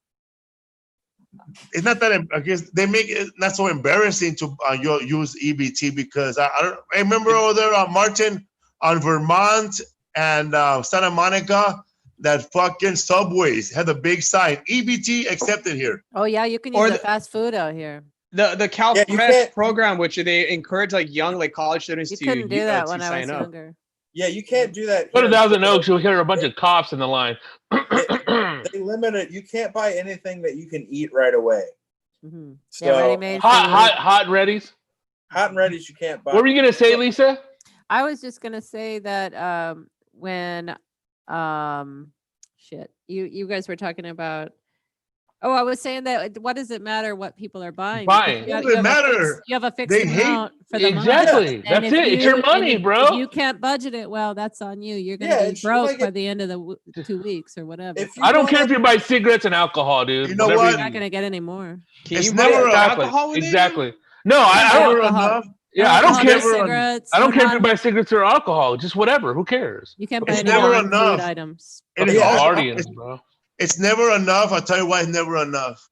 it's not that. I guess they make it not so embarrassing to use EBT because I remember over there on Martin, on Vermont and Santa Monica, that fucking subways had a big sign EBT accepted here. Oh yeah, you can use the fast food out here. The CalFresh program, which they encourage like young like college students you to couldn't do that when I was up. younger. Yeah, you can't do that. Go to Thousand Oaks, you'll hear a bunch of cops in the line. They limit it. You can't buy anything that you can eat right away. Mm-hmm. So yeah, ready-made hot and readies. Hot and readies you can't buy. What were you gonna say, Lisa? I was just gonna say that when you guys were talking about. Oh, I was saying that what does it matter what people are buying? It doesn't matter. You have a fixed amount for the month. Exactly. That's it. It's your money, bro. If you can't budget it, well, that's on you. You're gonna be broke by the end of the 2 weeks or whatever. I don't care if you buy cigarettes and alcohol, dude. You know what? You're not gonna get any more. It's never alcohol with exactly. No, I don't enough. Yeah, I don't care. Cigarettes, I don't care if you buy cigarettes or alcohol. Just whatever. Who cares? You can't buy any never food enough. items. Bro. It's never enough. I'll tell you why it's never enough.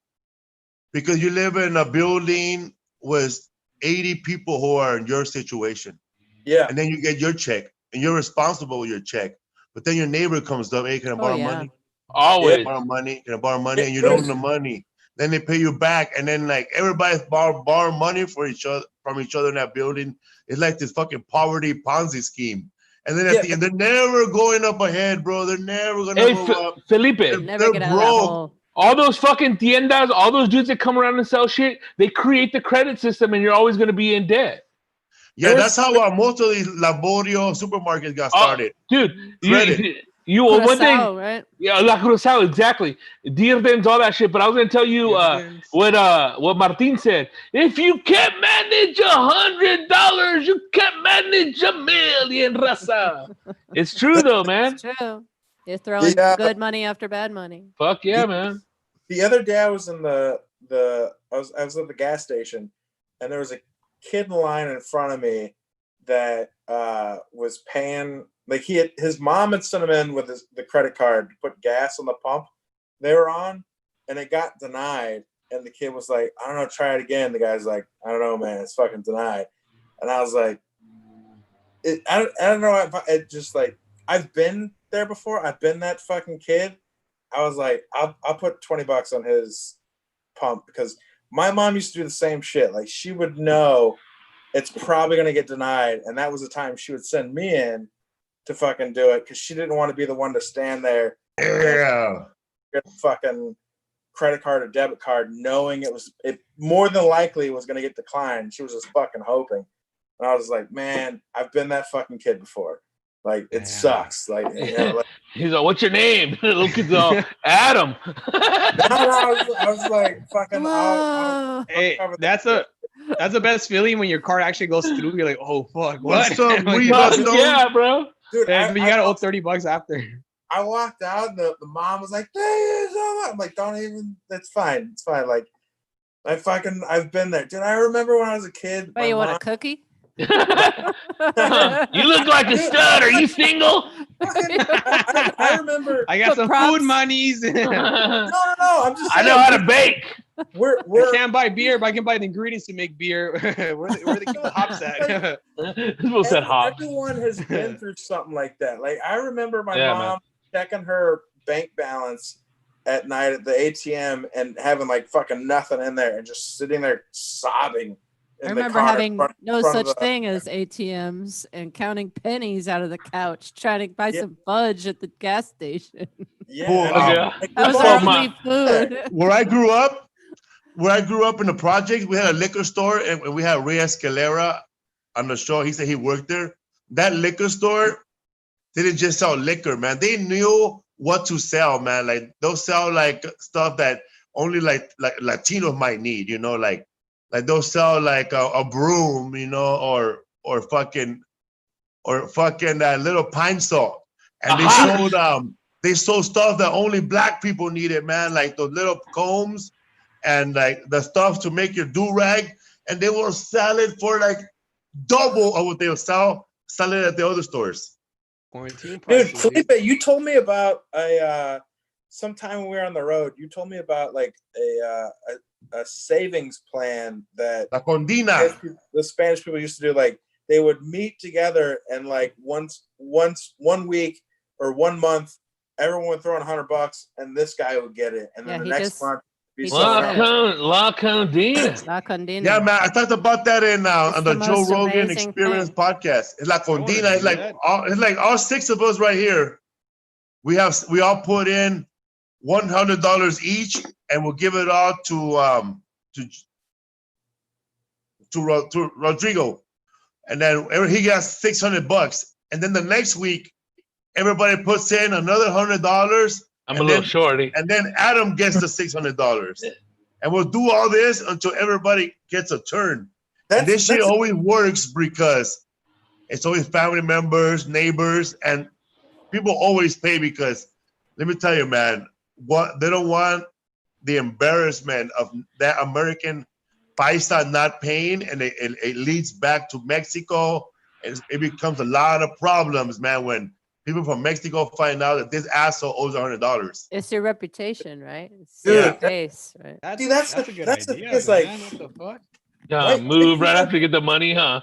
Because you live in a building with 80 people who are in your situation. Yeah. And then you get your check and you're responsible with your check. But then your neighbor comes up, hey, can I borrow money? Always. Can I borrow money? Can I borrow money? And you don't have the money. Then they pay you back. And then like everybody's borrow money from each other in that building. It's like this fucking poverty Ponzi scheme. And then at the end, they're never going up ahead, bro. They're never going to go up. Felipe. Never get out of that hole. All those fucking tiendas, all those dudes that come around and sell shit, they create the credit system and you're always going to be in debt. Yeah, that's how most of these Laborio supermarkets got started. Dude, credit. You one thing, right? Yeah, La Cruzado, exactly. Dividends, all that shit. But I was going to tell you what Martin said. If you can't manage $100, you can't manage $1 million, raza. It's true though, man. It's true. You're throwing good money after bad money. Fuck yeah, man. The other day I was in I was at the gas station and there was a kid in line in front of me that was paying like his mom had sent him in with the credit card to put gas on the pump they were on and it got denied and the kid was like, I don't know, try it again. The guy's like, I don't know, man, it's fucking denied. And I was like, I don't know, it just like I've been there before. I've been that fucking kid. I was like, I'll put $20 on his pump because my mom used to do the same shit. Like she would know it's probably gonna get denied, and that was the time she would send me in to fucking do it because she didn't want to be the one to stand there. Yeah. Get a fucking credit card or debit card, knowing it more than likely was gonna get declined. She was just fucking hoping, and I was like, man, I've been that fucking kid before. Like it sucks. Like, he's like, "What's your name?" Little kid's all Adam. I was like, "Fucking." Hey, that's the best feeling when your card actually goes through. You're like, "Oh fuck, what?" Yeah, bro. Dude, but you gotta owe $30 after. I walked out. And the mom was like, I'm like, don't even. It's fine. It's fine. Like, I've been there, dude. I remember when I was a kid. Oh, you want a cookie? You look like a stud. Are you single? I remember. I got some food monies. No. I'm just. I know how to bake. I can't buy beer, but I can buy the ingredients to make beer. where they keep the hops at? Everyone has been through something like that. Like I remember my mom checking her bank balance at night at the ATM and having like fucking nothing in there and just sitting there sobbing. I remember having no such thing as ATMs and counting pennies out of the couch, trying to buy some fudge at the gas station. Yeah. That was our only food. Where I grew up in the project, we had a liquor store and we had Ray Escalera on the show. He said he worked there. That liquor store didn't just sell liquor, man. They knew what to sell, man. Like they'll sell like stuff that only like Latinos might need, you know, like they'll sell like a broom, you know, or fucking little pine salt. And they sold stuff that only black people needed, man, like those little combs and like the stuff to make your do-rag. And they will sell it for like double of what they'll sell it at the other stores. Quarantine dude, Felipe, you told me about a sometime when we were on the road, you told me about like a savings plan that La Condina. the Spanish people used to do. Like they would meet together and like once 1 week or 1 month, everyone would throw in $100 and this guy would get it. And then the next month, La Condina. La Condina. Yeah, man, I talked about that in on the Joe Rogan Experience thing. podcast. It's La Condina. It's like all 6 of us right here. We all put in $100 each, and we'll give it all to Rodrigo, and then he gets $600, and then the next week everybody puts in another $100. I'm a little shorty, and then Adam gets the $600, and we'll do all this until everybody gets a turn. And this shit always works because it's always family members, neighbors, and people always pay because let me tell you, man, what they don't want the embarrassment of that American paisa not paying, and it leads back to Mexico, and it becomes a lot of problems, man, when people from Mexico find out that this asshole owes $100. It's your reputation, right? It's Dude, your face, right? That's a good idea. It's like, what the fuck? Move right after you get the money, huh?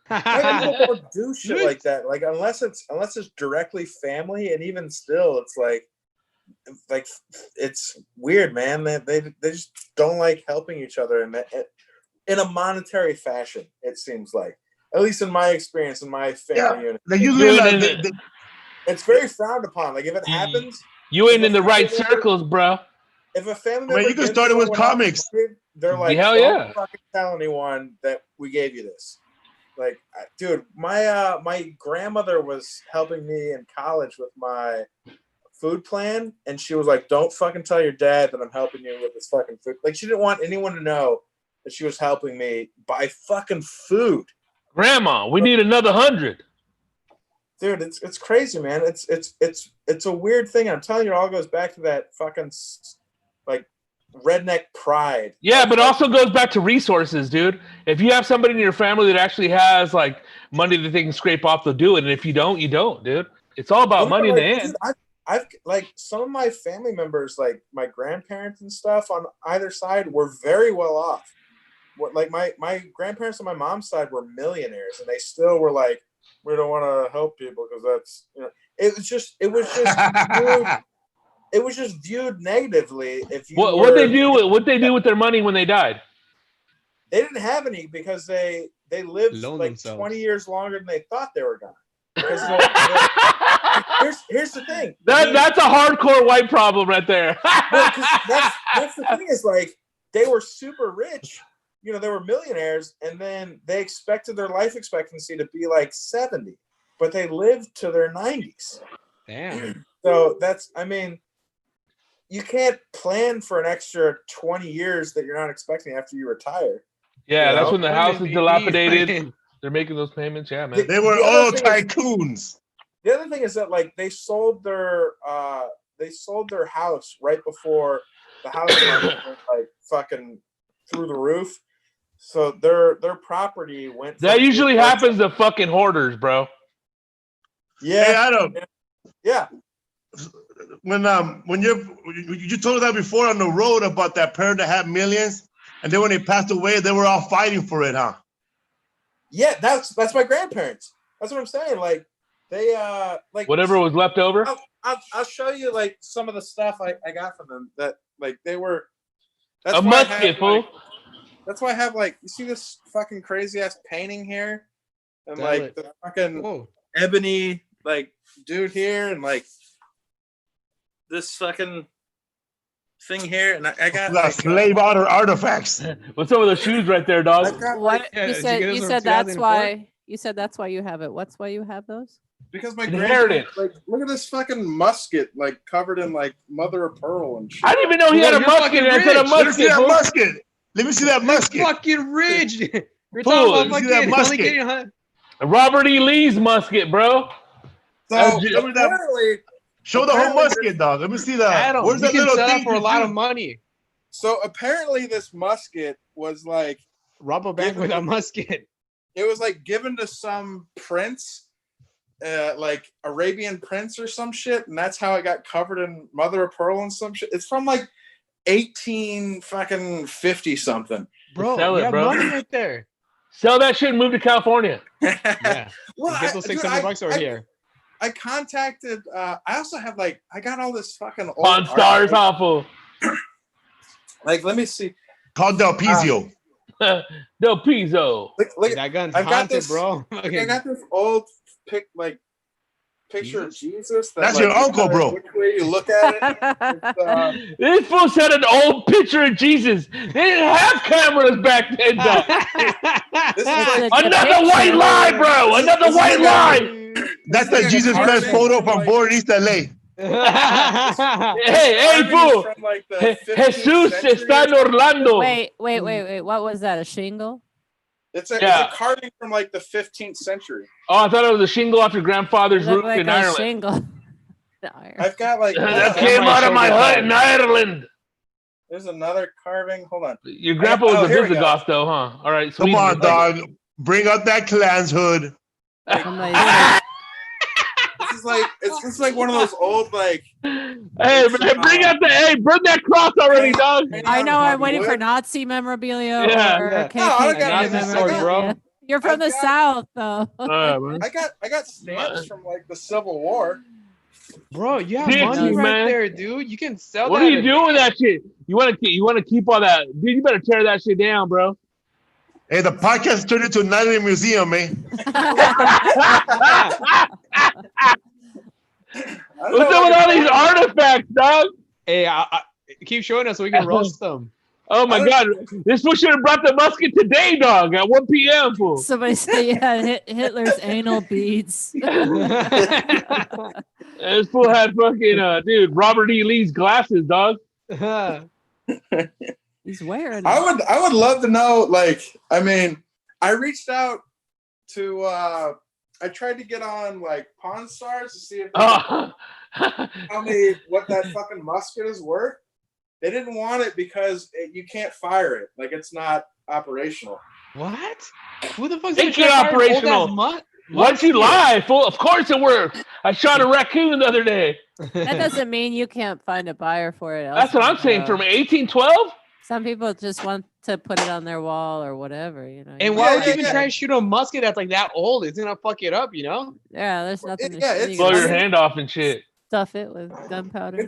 People don't do shit like that. Like unless it's directly family, and even still, it's like it's weird, man. They just don't like helping each other in a monetary fashion. It seems like, at least in my experience, in my family unit, it's very frowned upon. Like if it happens, you ain't in the right circles, bro. If a family member, you can start it with comics. They're like, hell don't fucking tell anyone that we gave you this. Like, dude, my grandmother was helping me in college with my food plan, and she was like, don't fucking tell your dad that I'm helping you with this fucking food. Like, she didn't want anyone to know that she was helping me buy fucking food. Grandma, we need another 100. Dude, it's crazy, man. It's a weird thing. I'm telling you, it all goes back to that fucking like redneck pride. Yeah, but it also goes back to resources, dude. If you have somebody in your family that actually has like money that they can scrape off, they'll do it. And if you don't, you don't, dude. It's all about money in the end. Dude, I've like some of my family members, like my grandparents and stuff on either side, were very well off. Like my grandparents on my mom's side were millionaires, and they still were like, we don't want to help people because that's, you know, it was just viewed negatively. If you what they do with their money when they died? They didn't have any because they lived like themselves 20 years longer than they thought they were gonna. Here's the thing. That's a hardcore white problem right there. that's the thing, is like they were super rich. You know, they were millionaires, and then they expected their life expectancy to be like 70, but they lived to their 90s. Damn. So you can't plan for an extra 20 years that you're not expecting after you retire. Yeah, that's when the house is dilapidated. They're making those payments. Yeah, man. They were all tycoons. The other thing is that like they sold their house right before the housing market went like fucking through the roof. So their property went. That usually happens to fucking hoarders, bro. Yeah, hey, Adam. Yeah. When you told us that before on the road about that parent that had millions, and then when they passed away, they were all fighting for it, huh? Yeah, that's my grandparents. That's what I'm saying. Like they like whatever was left over. I'll show you like some of the stuff I got from them that like they were. That's a musket, fool. That's why I have like, you see this fucking crazy ass painting here, and like the fucking ebony like dude here, and like this fucking thing here, and I got like, slave honor artifacts. What's some of the shoes right there, dog? What you said that's why you have it. What's why you have those? Because my inheritance. Like, look at this fucking musket, like covered in like mother of pearl and shit. I didn't even know he had a musket. I said a musket. Let me see that musket. Fucking rich. You're talking about fucking musket. Robert E. Lee's musket, bro. So show the whole musket, dog. Let me see that. Adam, where's that you can little sell thing it for a lot of money. So apparently this musket was like rob a bank with a musket. It was like given to some prince like Arabian Prince or some shit, and that's how I got covered in mother of pearl and some shit. It's from like 1850 something. Bro, Sell it, you have bro. money right there. Sell that shit and move to California. Yeah. Well, Get those $600 over here. I contacted. I also have like I got all this fucking old Pawn Stars, art. awful. Like, let me see. Called Del Pizio. Del Pizzo. Look, That gun's I've got haunted, this, bro. I got this old picture of Jesus. That's your uncle, bro. Which way you look at it? This fool said an old picture of Jesus. They didn't have cameras back then, dog. This is like, Another white lie, bro. Another white lie. That's the Jesus Christ photo from Born East LA. Hey, fool. from like the 15th Jesus century está en or something. Orlando. Wait. What was that? A shingle? It's a carving from like the 15th century. Oh, I thought it was a shingle off your grandfather's roof Like in a Ireland. shingle. I've got like That came out of my hut in Ireland. there's another carving. Hold on. Your grandpa was a here we go. Visigoth, though, huh? All right, Come Sweden. on, dog. Bring out that Clans hood. It's just like one of those old like. Hey, man, bring that cross already, dog. I know. I'm waiting for Nazi memorabilia Yeah. or No, I KKK got Nazi sword, memorabilia. bro. You're from the South, though. Man. I got stamps from like the Civil War. Bro, you have Dick, money right man. there, dude. You can sell What that. are you doing with that shit? You want to keep all that, dude? You better tear that shit down, bro. Hey, the podcast turned into a night in the museum, man. What's up with all these artifacts, dog? Hey, I keep showing us so we can roast them. Oh my God, this fool should have brought the musket today, dog, at 1 p.m. Fool. Somebody said you had Hitler's anal beads. This fool had fucking dude Robert E. Lee's glasses, dog. He's wearing it. I would love to know. Like, I mean, I reached out to. I tried to get on like Pawn Stars to see if they could tell me what that fucking musket is worth. They didn't want it because you can't fire it. Like, it's not operational. What? Who the fuck's It's not operational. Why'd you lie, fool? Of course it works. I shot a raccoon the other day. That doesn't mean you can't find a buyer for it. That's what I'm saying. From 1812. Some people just want to put it on their wall or whatever, you know. And why would you even try to shoot a musket that's like that old? It's gonna fuck it up, you know? Yeah, there's nothing to it's blow your hand off and shit. Stuff it with gunpowder.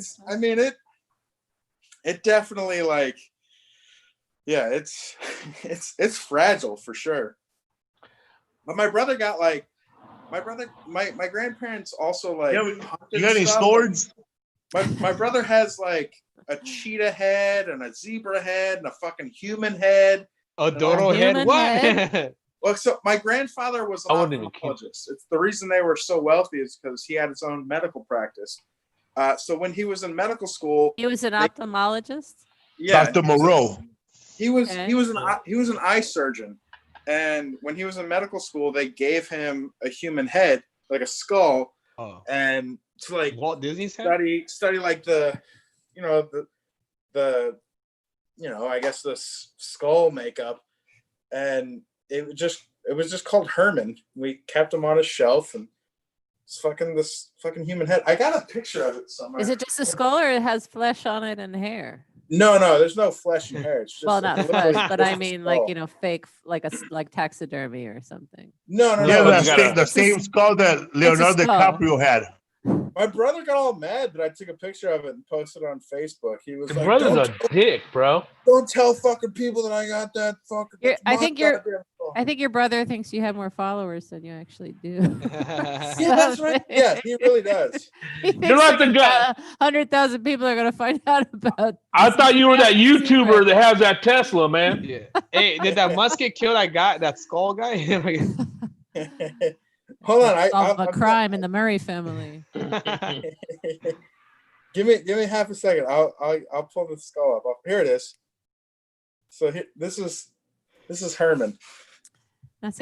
It definitely like, yeah, it's fragile for sure. But my brother got like, my grandparents also like. You got any swords? My brother has like a cheetah head and a zebra head and a fucking human head. A dodo head? What? Well, so my grandfather was an ophthalmologist. It's the reason they were so wealthy is because he had his own medical practice. So when he was in medical school, he was an ophthalmologist. Yeah, Dr. Moreau. He was an eye surgeon, and when he was in medical school, they gave him a human head, like a skull, and to like Walt Disney's head? study like the I guess the skull makeup, and it was just called Herman. We kept him on a shelf, and this fucking human head. I got a picture of it somewhere. Is it just a skull or it has flesh on it and hair? No, there's no flesh and hair. It's just well, not flesh, but I mean, skull. like, fake, like taxidermy or something. No. Yeah, the same skull that Leonardo DiCaprio had. My brother got all mad that I took a picture of it and posted it on Facebook. He was Your like, brother's a dick, bro. Don't tell fucking people that I got that fucking. I think your brother thinks you have more followers than you actually do. Yeah, that's right. Yeah, he really does. You're like the guy. 100,000 people are gonna find out about. I thought you were that YouTuber that has that Tesla, man. Yeah. Hey, did that musket kill that skull guy? Hold on, I'm a crime in the Murray family. give me half a second. I'll pull the skull up. Here it is. So this is Herman.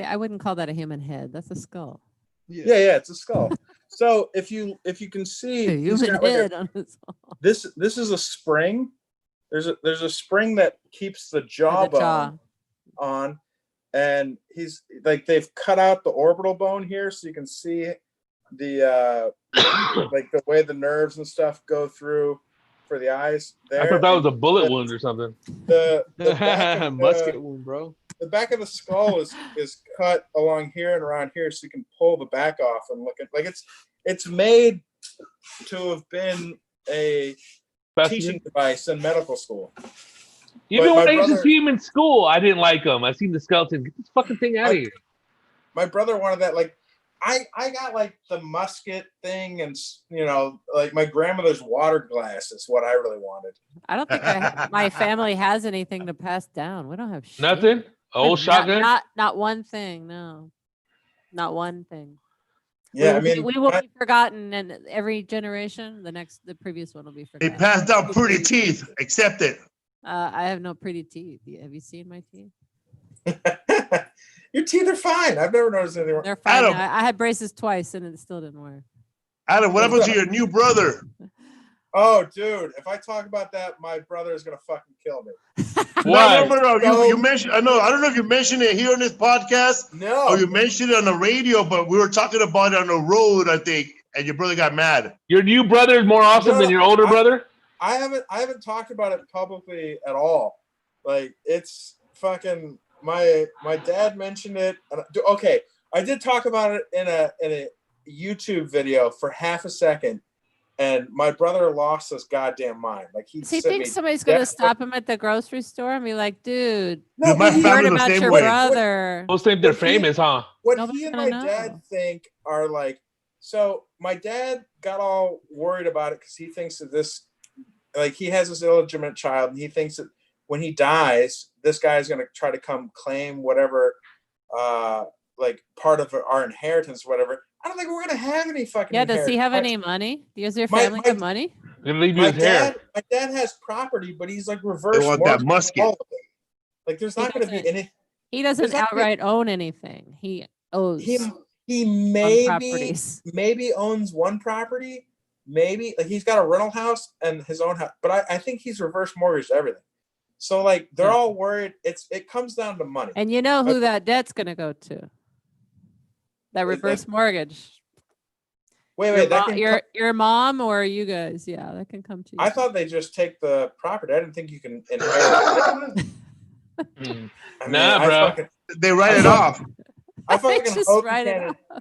I wouldn't call that a human head. That's a skull. Yeah, it's a skull. So if you can see, a human head on his arm. This is a spring. There's a spring that keeps the jawbone on. And he's like, they've cut out the orbital bone here so you can see like the way the nerves and stuff go through for the eyes. There, I thought that was a bullet wound or something. The back of musket wound, bro. The back of the skull is cut along here and around here, so you can pull the back off and look at like it's made to have been a teaching device in medical school. Even when I used to see him in school, I didn't like him. I seen the skeleton. Get this fucking thing out of here. My brother wanted that. Like, I got like the musket thing, and like my grandmother's water glass is what I really wanted. I don't think my family has anything to pass down. We don't have shit. Nothing. Old shotgun. Not one thing. No, not one thing. Yeah, we will be forgotten, and every generation, the previous one will be forgotten. They passed down pretty teeth. Accept it. I have no pretty teeth. Have you seen my teeth? Your teeth are fine. I've never noticed anything wrong. They're fine. I had braces twice, and it still didn't work. Adam, what happened to your new brother? Oh, dude! If I talk about that, my brother is gonna fucking kill me. Why? No. You mentioned. I know. I don't know if you mentioned it here on this podcast. No. Or you mentioned it on the radio, but we were talking about it on the road, I think, and your brother got mad. Your new brother is more awesome than your older brother? I haven't talked about it publicly at all. Like, it's fucking my dad mentioned it. Okay, I did talk about it in a YouTube video for half a second. And my brother lost his goddamn mind. Like he thinks somebody's gonna stop him at the grocery store and be like, "Dude, my heard about your brother." Most think they're famous, huh? What he and my dad think are like. So my dad got all worried about it because he thinks that this, like, he has this illegitimate child, and he thinks that when he dies, this guy is gonna try to come claim whatever, like part of our inheritance, or whatever. I don't think we're gonna have any fucking. Yeah, does he have any money? Does your family have money? My dad has property, but he's like reverse. They want that musket. Like, there's not gonna be any. He doesn't outright own anything. He owes. He maybe owns one property. Maybe, like, he's got a rental house and his own house, but I think he's reverse mortgaged everything. So, like, they're all worried. It comes down to money. And you know who that debt's gonna go to? That reverse mortgage. Wait, your mom or you guys? Yeah, that can come to you. I thought they just take the property. I didn't think you can inherit it. Bro. They write it off. I fucking hope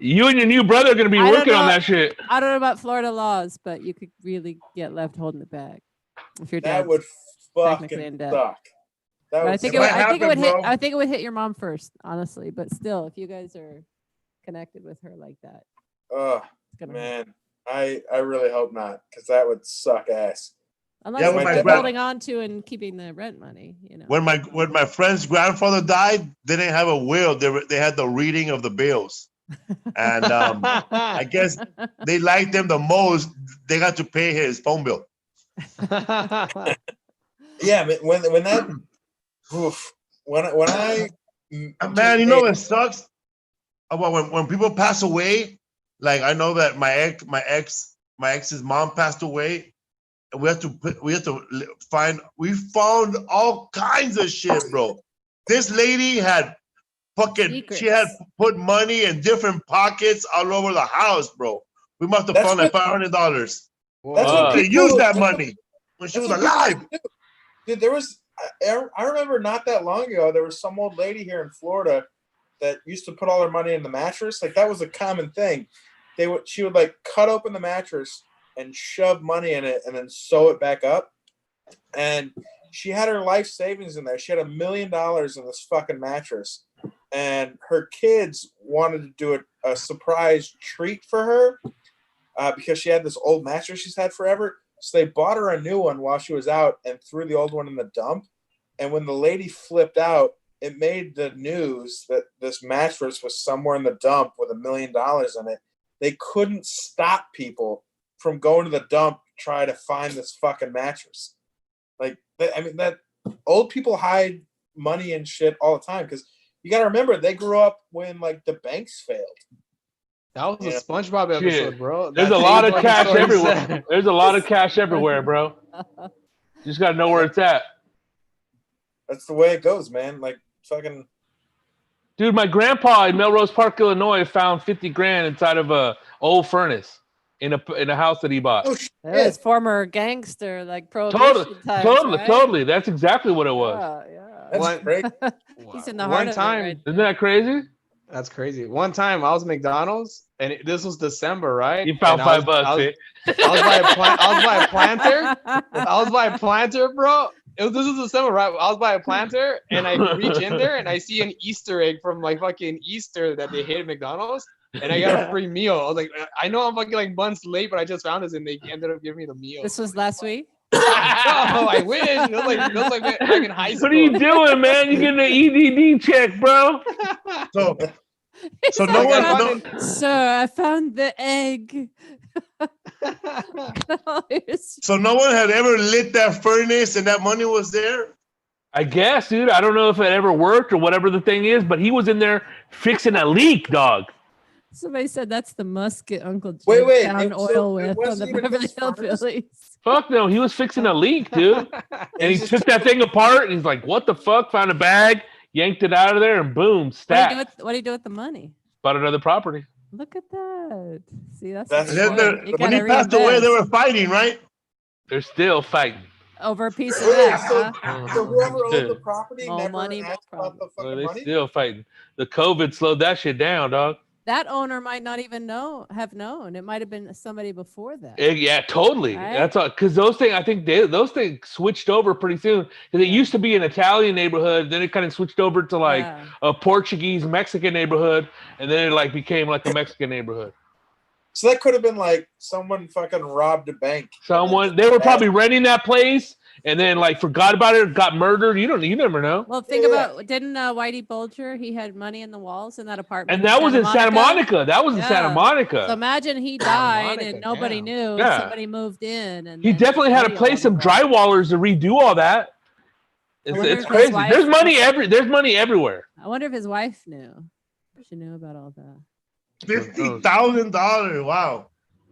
you and your new brother are gonna be working on that shit. I don't know about Florida laws, but you could really get left holding the bag if your dad. That would fucking suck. I think it would hit your mom first, honestly. But still, if you guys are connected with her like that. Oh man, I really hope not, because that would suck ass. Unless you're holding on to and keeping the rent money, you know. When my friend's grandfather died, they didn't have a will. They had the reading of the bills, and I guess they liked him the most. They got to pay his phone bill. Yeah, when that, when I man, you know it sucks. About when people pass away, like I know that my ex's mom passed away. We found all kinds of shit, bro. This lady had she had put money in different pockets all over the house, bro. We must have found like $500. They used that money when she was alive. Dude, I remember not that long ago, there was some old lady here in Florida that used to put all her money in the mattress. Like, that was a common thing. She would like cut open the mattress and shove money in it and then sew it back up. And she had her life savings in there. She had $1 million in this fucking mattress. And her kids wanted to do a surprise treat for her because she had this old mattress she's had forever. So they bought her a new one while she was out and threw the old one in the dump. And when the lady flipped out, it made the news that this mattress was somewhere in the dump with $1 million in it. They couldn't stop people from going to the dump to try to find this fucking mattress. Like, I mean, that old people hide money and shit all the time, because you got to remember, they grew up when like the banks failed. That was a SpongeBob episode, bro. There's a lot of cash everywhere. There's a lot of cash everywhere, bro. You just got to know where it's at. That's the way it goes, man. Like, fucking. Dude, my grandpa in Melrose Park, Illinois, found $50,000 inside of a old furnace in a house that he bought. Oh shit! That was former gangster, like prohibition times, right? Totally. That's exactly what it was. Yeah. That's great. He's in the heart of it right Isn't that crazy? That's crazy. One time I was at McDonald's and this was December, right? You found and $5, I was by a planter. I was by a planter, bro. This was December, right? I was by a planter and I reach in there and I see an Easter egg from like fucking Easter that they hit at McDonald's. And I got a free meal. I was like, I know I'm fucking like months late, but I just found this and they ended up giving me the meal. This was last week. Oh, I wish. It was like back in high school. What are you doing, man? You getting an EDD check, bro? So no one. Sir, I found the egg. So no one had ever lit that furnace and that money was there? I guess, dude. I don't know if it ever worked or whatever the thing is, but he was in there fixing a leak, dog. Somebody said that's the musket Uncle Jim Wait, found oil with on the wasn't even Beverly his furnace? Hillbillies. Fuck no, he was fixing a leak, dude. And he took that thing apart and he's like, what the fuck? Found a bag, yanked it out of there, and boom, stat. What do you do with the money? Bought another property. Look at that. See, that's When he passed away, they were fighting, right? They're still fighting. over a piece of that. So whoever owned the property More never money, more asked about the fucking They're money? still fighting. The COVID slowed that shit down, dog. That owner might not even have known. It might have been somebody before that. Yeah, totally. Right? That's all. Because those things, I think those things switched over pretty soon. Because it used to be an Italian neighborhood, then it kind of switched over to like a Portuguese Mexican neighborhood, and then it like became like a Mexican neighborhood. So that could have been like someone fucking robbed a bank. They were probably renting that place and then like forgot about it, got murdered. You never know. Well, think about, didn't Whitey Bulger, he had money in the walls in that apartment. And that was in Santa Monica. That was in Santa Monica. So imagine he died and nobody knew. Yeah. Somebody moved in. And he definitely had to play some drywallers to redo all that. It's crazy. There's money everywhere. I wonder if his wife knew. She knew about all that. $50,000. Wow.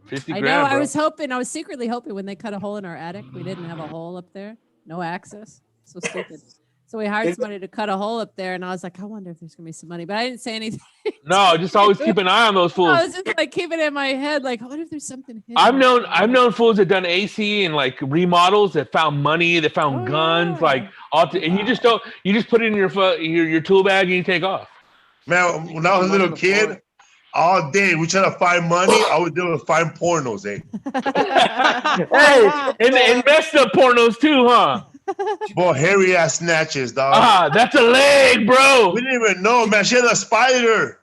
50 I grand, know. bro. I was secretly hoping when they cut a hole in our attic, we didn't have a hole up there, no access. So stupid. So we hired somebody to cut a hole up there, and I was like, I wonder if there's gonna be some money, but I didn't say anything. No, just always keep an eye on those fools. I was just like keeping it in my head, like, I wonder if there's something hidden. I've known fools that done AC and like remodels that found money, that found guns, like and you just put it in your tool bag and you take off. Man, when I was a little kid, all day we try to find money. All we do was find pornos, eh? Hey, and messed up pornos too, huh? Boy, hairy ass snatches, dog. Ah, that's a leg, bro. We didn't even know, man. She had a spider.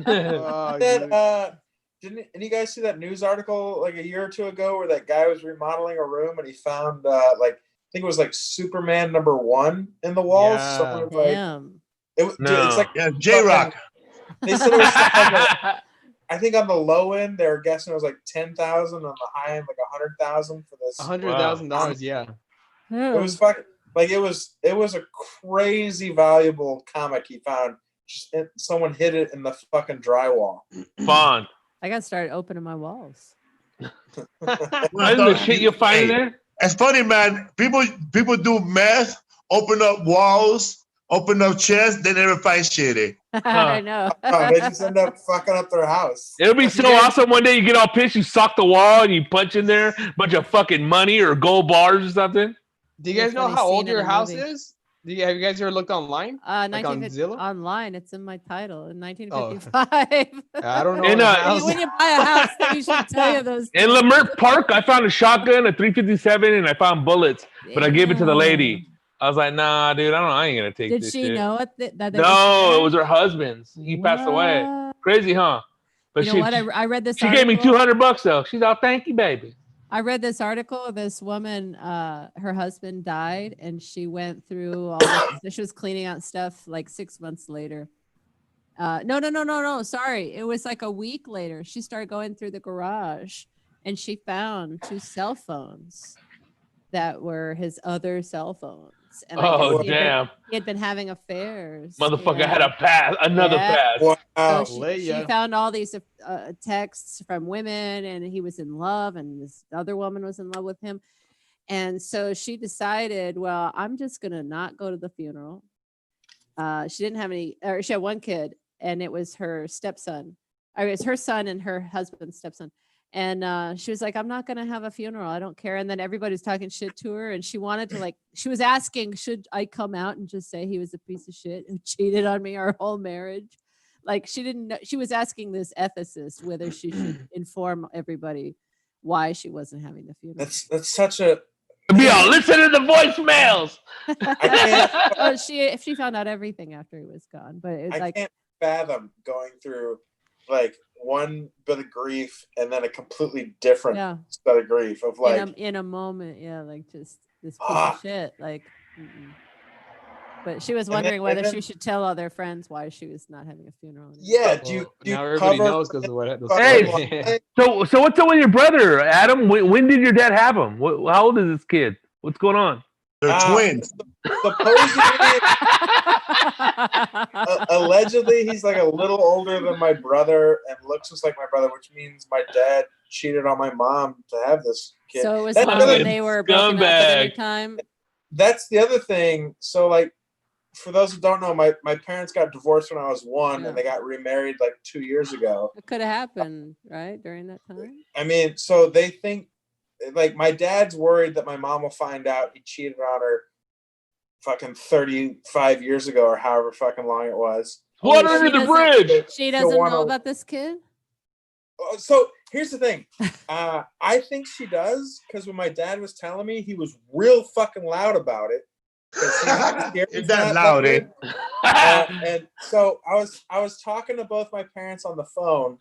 Didn't any of you guys see that news article like a year or two ago where that guy was remodeling a room and he found like I think it was like Superman #1 in the walls? Yeah. Damn. It's like J-Rock. They said it was like I think on the low end they were guessing it was like 10,000, on the high end like 100,000 for this. $100,000, yeah. It was fucking like it was a crazy valuable comic he found. Just someone hid it in the fucking drywall. Fun. I got to start opening my walls. The shit you'll find in there? It's funny, man. People do meth, open up walls, open up chests, they never find shit, eh? I know. They just end up fucking up their house. It'll be so awesome one day you get all pissed, you sock the wall and you punch in there a bunch of fucking money or gold bars or something. Do you guys know how old your house is? Have you guys ever looked online? Like on Zillow? Online, it's in my title in 1955. I don't know. When you buy a house, they usually tell you those In Lemert Park, I found a shotgun, a 357, and I found bullets, but I gave it to the lady. I was like, nah, dude, I ain't gonna take this shit. Did she know it? No, it was her husband's. He passed away. Crazy, huh? But you know what? I read this. She gave me $200 though. She's all, thank you, baby. I read this article. This woman, her husband died, and she went through all this. She was cleaning out stuff like 6 months later. No. Sorry. It was like a week later. She started going through the garage, and she found 2 cell phones that were his other cell phones. And damn. He had been having affairs. Motherfucker had a pass, another pass. Wow. So she found all these texts from women, and he was in love, and this other woman was in love with him. And so she decided, well, I'm just going to not go to the funeral. She didn't have any, or she had one kid, and it was her stepson. I was her son and her husband's stepson. And she was like, I'm not going to have a funeral. I don't care. And then everybody's talking shit to her. And she wanted to she was asking, should I come out and just say he was a piece of shit who cheated on me our whole marriage? Like she didn't know. She was asking this ethicist whether she should inform everybody why she wasn't having the funeral. That's such a. Listen to the voicemails. She found out everything after he was gone. But it's I can't fathom going through like one bit of grief and then a completely different set of grief of like in a moment, like just this piece of shit, like. But she was wondering whether she should tell all their friends why she was not having a funeral. Yeah, do you now everybody knows because of what happened. Hey, so what's up with your brother, Adam? When did your dad have him? How old is this kid? What's going on? They're twins. Supposedly, allegedly, he's like a little older than my brother and looks just like my brother, which means my dad cheated on my mom to have this kid. So it was when they were broken up at any time. That's the other thing. So like, for those who don't know, my parents got divorced when I was 1 and they got remarried like 2 years ago. It could have happened, right? During that time. I mean, so they think like my dad's worried that my mom will find out he cheated on her fucking 35 years ago or however fucking long it was. Water under the bridge. She doesn't know about this kid? So here's the thing. I think she does because when my dad was telling me, he was real fucking loud about it. It's that loud, eh? And so I was talking to both my parents on the phone,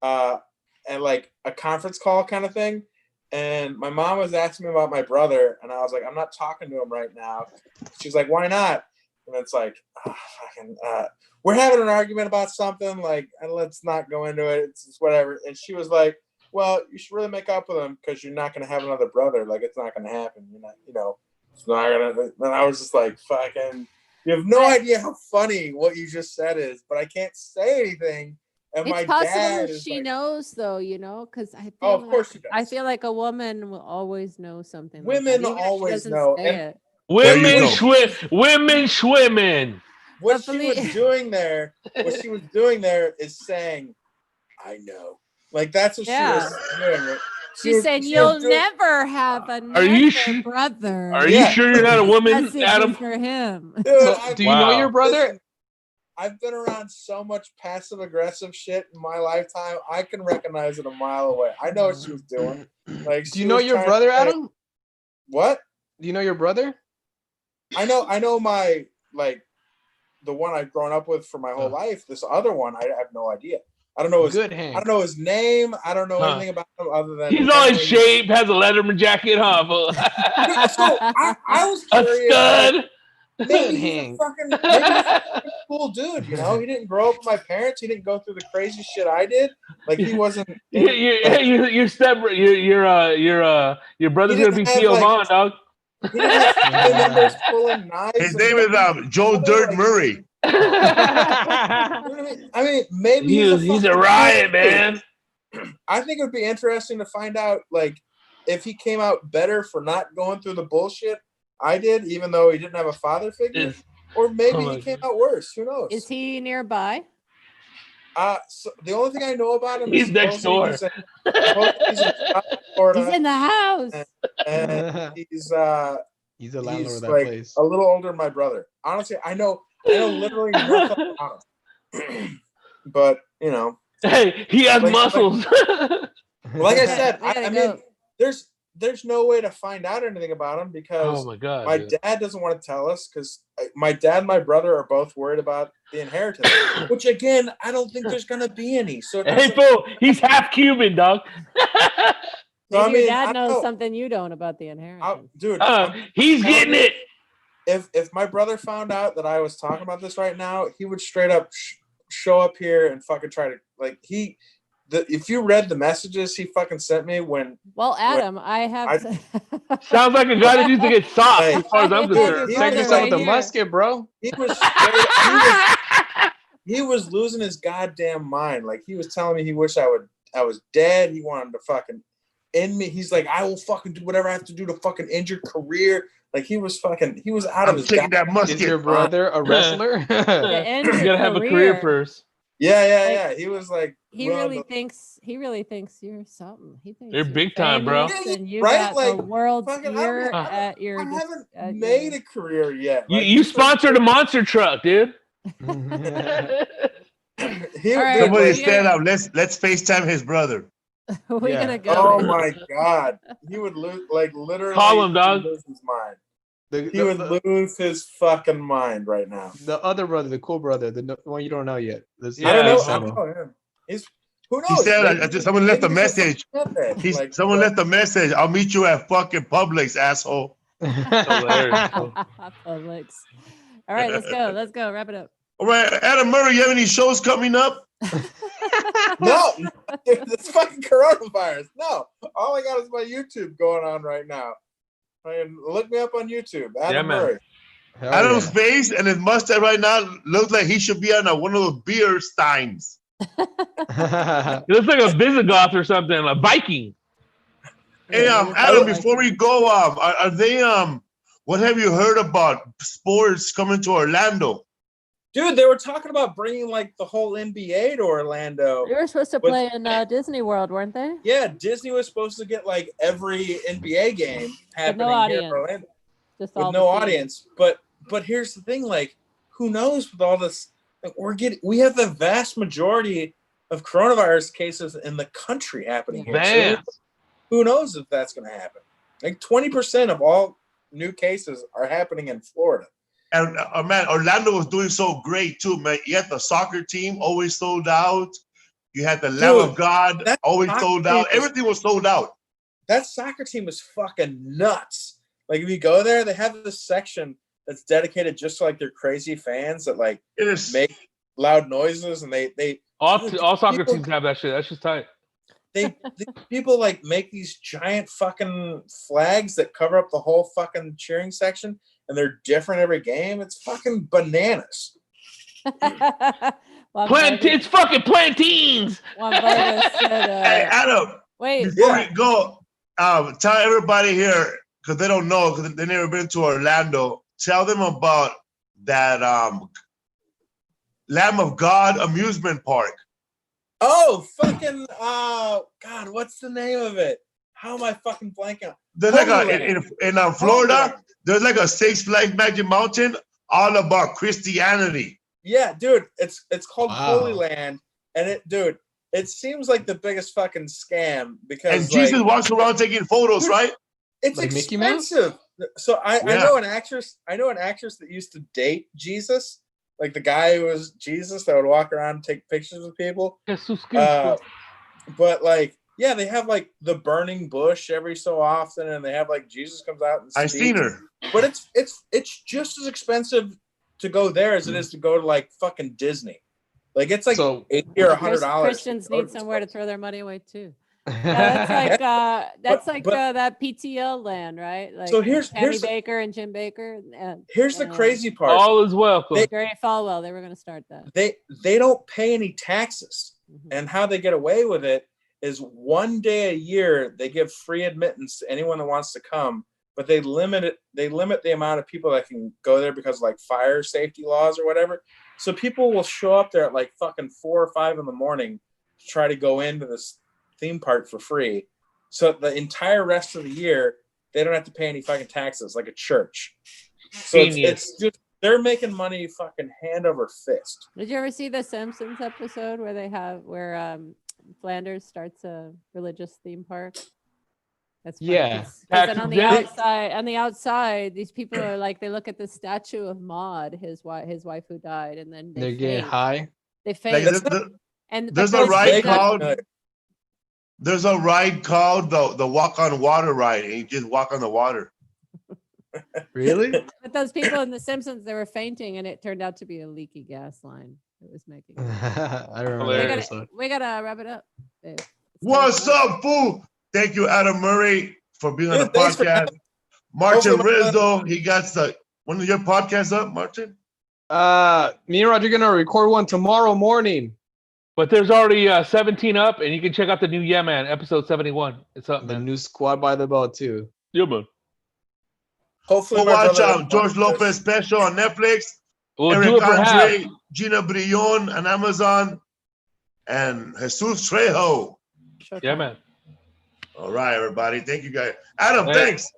and like a conference call kind of thing. And my mom was asking me about my brother, and I was like, I'm not talking to him right now. She's like, why not? And it's like, we're having an argument about something. Like, let's not go into it. It's just whatever. And she was like, well, you should really make up with him because you're not going to have another brother. Like, it's not going to happen. You're not, it's not gonna. And I was just like, fucking. You have no idea how funny what you just said is, but I can't say anything. And it's possible she knows, though, because I feel of course she does. I feel like a woman will always know something. Women like always know. Women swimming. What she was doing there is saying, "I know." Like that's what she was doing. She said, "You'll never have another brother." Are you sure you're not a woman, Adam? For him. Dude, do you know your brother? Listen, I've been around so much passive aggressive shit in my lifetime. I can recognize it a mile away. I know what she was doing. Like, do you know your brother, Adam? What? Do you know your brother? I know my the one I've grown up with for my whole life. This other one, I have no idea. I don't know his I don't know his name. I don't know anything about him other than he's all in shape, has a Letterman jacket, huh? So I was curious. A stud. Maybe he's a cool dude, He didn't grow up with my parents. He didn't go through the crazy shit I did. Like he wasn't. Your brother's gonna be Theo Vaughn, dog. He didn't have members pulling knives. His name is Joe Dirt Murray. I mean, maybe he's a riot, man. I think it would be interesting to find out, like, if he came out better for not going through the bullshit I did, even though he didn't have a father figure, or maybe he came out worse. Who knows? Is he nearby? So the only thing I know about him is next door. He's in Florida. He's in the house. And he's a landlord of that place. A little older than my brother. Honestly, I know literally nothing about him. But hey, he has muscles. Like I said, I mean, there's no way to find out anything about him because my dad doesn't want to tell us because my dad and my brother are both worried about the inheritance. Which again, I don't think there's gonna be any. So hey, fool, he's half Cuban, dog. Maybe your dad knows something you don't about the inheritance. Dude, he's getting it. If my brother found out that I was talking about this right now, he would straight up show up here and fucking try to if you read the messages he fucking sent me Adam, I have sounds like a guy that used to get soft as far as I'm concerned. Check this out with the musket, bro. He was losing his goddamn mind. Like he was telling me he wished I was dead. He wanted to fucking end me. He's like, I will fucking do whatever I have to do to fucking end your career. Like he was out of his taking that musket. Is your brother a wrestler? You gotta have a career first. Yeah. He was like he really thinks you're something. He thinks You're big time, bro. And you Right? got Like, the world's fucking, ear I at your. haven't at made your- a career yet. You sponsored a monster truck, dude. All right, Somebody we're stand gonna- up. Let's FaceTime his brother. We're gonna go. Oh my god, he would lose, like literally. Call him, dog. Lose his mind. He would lose his fucking mind right now. The other brother, the cool brother, the one you don't know yet. I don't know. I Samuel. don't know him. Who knows? He said, Maybe- someone left a maybe he's message. like, Someone left a message. I'll meet you at fucking Publix, asshole. Hilarious. Publix. All right, let's go. Let's go. Wrap it up. All right, Adam Murray, you have any shows coming up? No, it's fucking coronavirus. No, all I got is my YouTube going on right now. Look me up on YouTube, Adam Murray. Adam's face and his mustache right now looks like he should be on one of those beer steins. He looks like a Visigoth or something, a Viking. Hey, Adam, before we go, are they what have you heard about sports coming to Orlando? Dude, they were talking about bringing like the whole NBA to Orlando. They were supposed to play in Disney World, weren't they? Yeah, Disney was supposed to get like every NBA game happening here in Orlando with no audience. But here's the thing, like, who knows with all this? Like, we have the vast majority of coronavirus cases in the country happening here. So who knows if that's going to happen? Like 20% of all new cases are happening in Florida. And man, Orlando was doing so great too, man. You had the soccer team always sold out. You had the Lamb of God always sold out. Everything was sold out. That soccer team is fucking nuts. Like if you go there, they have this section that's dedicated just to like their crazy fans that like make loud noises, and they all soccer teams have that shit. That's just tight. They people like make these giant fucking flags that cover up the whole fucking cheering section, and they're different every game. It's fucking bananas. It's fucking plantains. Hey, Adam. Wait. Before we go, tell everybody here, because they don't know, because they've never been to Orlando. Tell them about that Lamb of God amusement park. Oh, fucking God, what's the name of it? How am I fucking blanking? There's like in Florida, there's like a Six Flags Magic Mountain all about Christianity. Yeah, dude, it's called Holy Land, and it seems like the biggest fucking scam because and Jesus walks around taking photos, right? It's like expensive. So I know an actress. I know an actress that used to date Jesus. Like the guy who was Jesus that would walk around and take pictures with people. But like, yeah, they have like the burning bush every so often, and they have like Jesus comes out and I've seen her. But it's just as expensive to go there as it is to go to like fucking Disney. Like it's like $80 or $100. Christians need somewhere to throw their money away too. Yeah, that's like that PTL land, right? Like so here's Baker and Jim Baker. Here's the crazy part. All is welcome. Gary Falwell, they were going to start that. They don't pay any taxes, and how they get away with it is one day a year they give free admittance to anyone that wants to come, but they limit the amount of people that can go there because of like fire safety laws or whatever. So people will show up there at like fucking 4 or 5 in the morning to try to go into this theme park for free. So the entire rest of the year they don't have to pay any fucking taxes like a church. So it's just they're making money fucking hand over fist. Did you ever see the Simpsons episode where Flanders starts a religious theme park? That's funny. Yeah. Then on the outside, these people are like, they look at the statue of Maud, his wife who died, and then they're getting high. They faint. And there's a ride called. There's a ride called the Walk on Water ride, and you just walk on the water. Really? But those people in The Simpsons, they were fainting, and it turned out to be a leaky gas line. It was making. I remember. We gotta wrap it up. Babe. What's up, fool? Thank you, Adam Murray, for being on the podcast. Martin Rizzo, he got when is your podcast up, Martin? Me and Roger are gonna record one tomorrow morning. But there's already 17 up, and you can check out the new Yeah Man, episode 71. It's up, man. The new Squad by the Bell, too. Yeah, man. Hopefully, watch George Lopez special on Netflix. We'll Eric Andre, Gina Brillon on Amazon. and Jesus Trejo. Yeah, man. All right, everybody. Thank you, guys. Adam, Hey. thanks.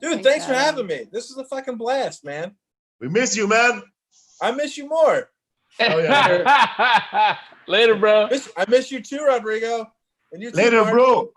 Dude, Thanks, thanks for Adam. having me. This is a fucking blast, man. We miss you, man. I miss you more. Oh, yeah. Later, bro. I miss you too, Rodrigo. And you too, Later, Mark. bro.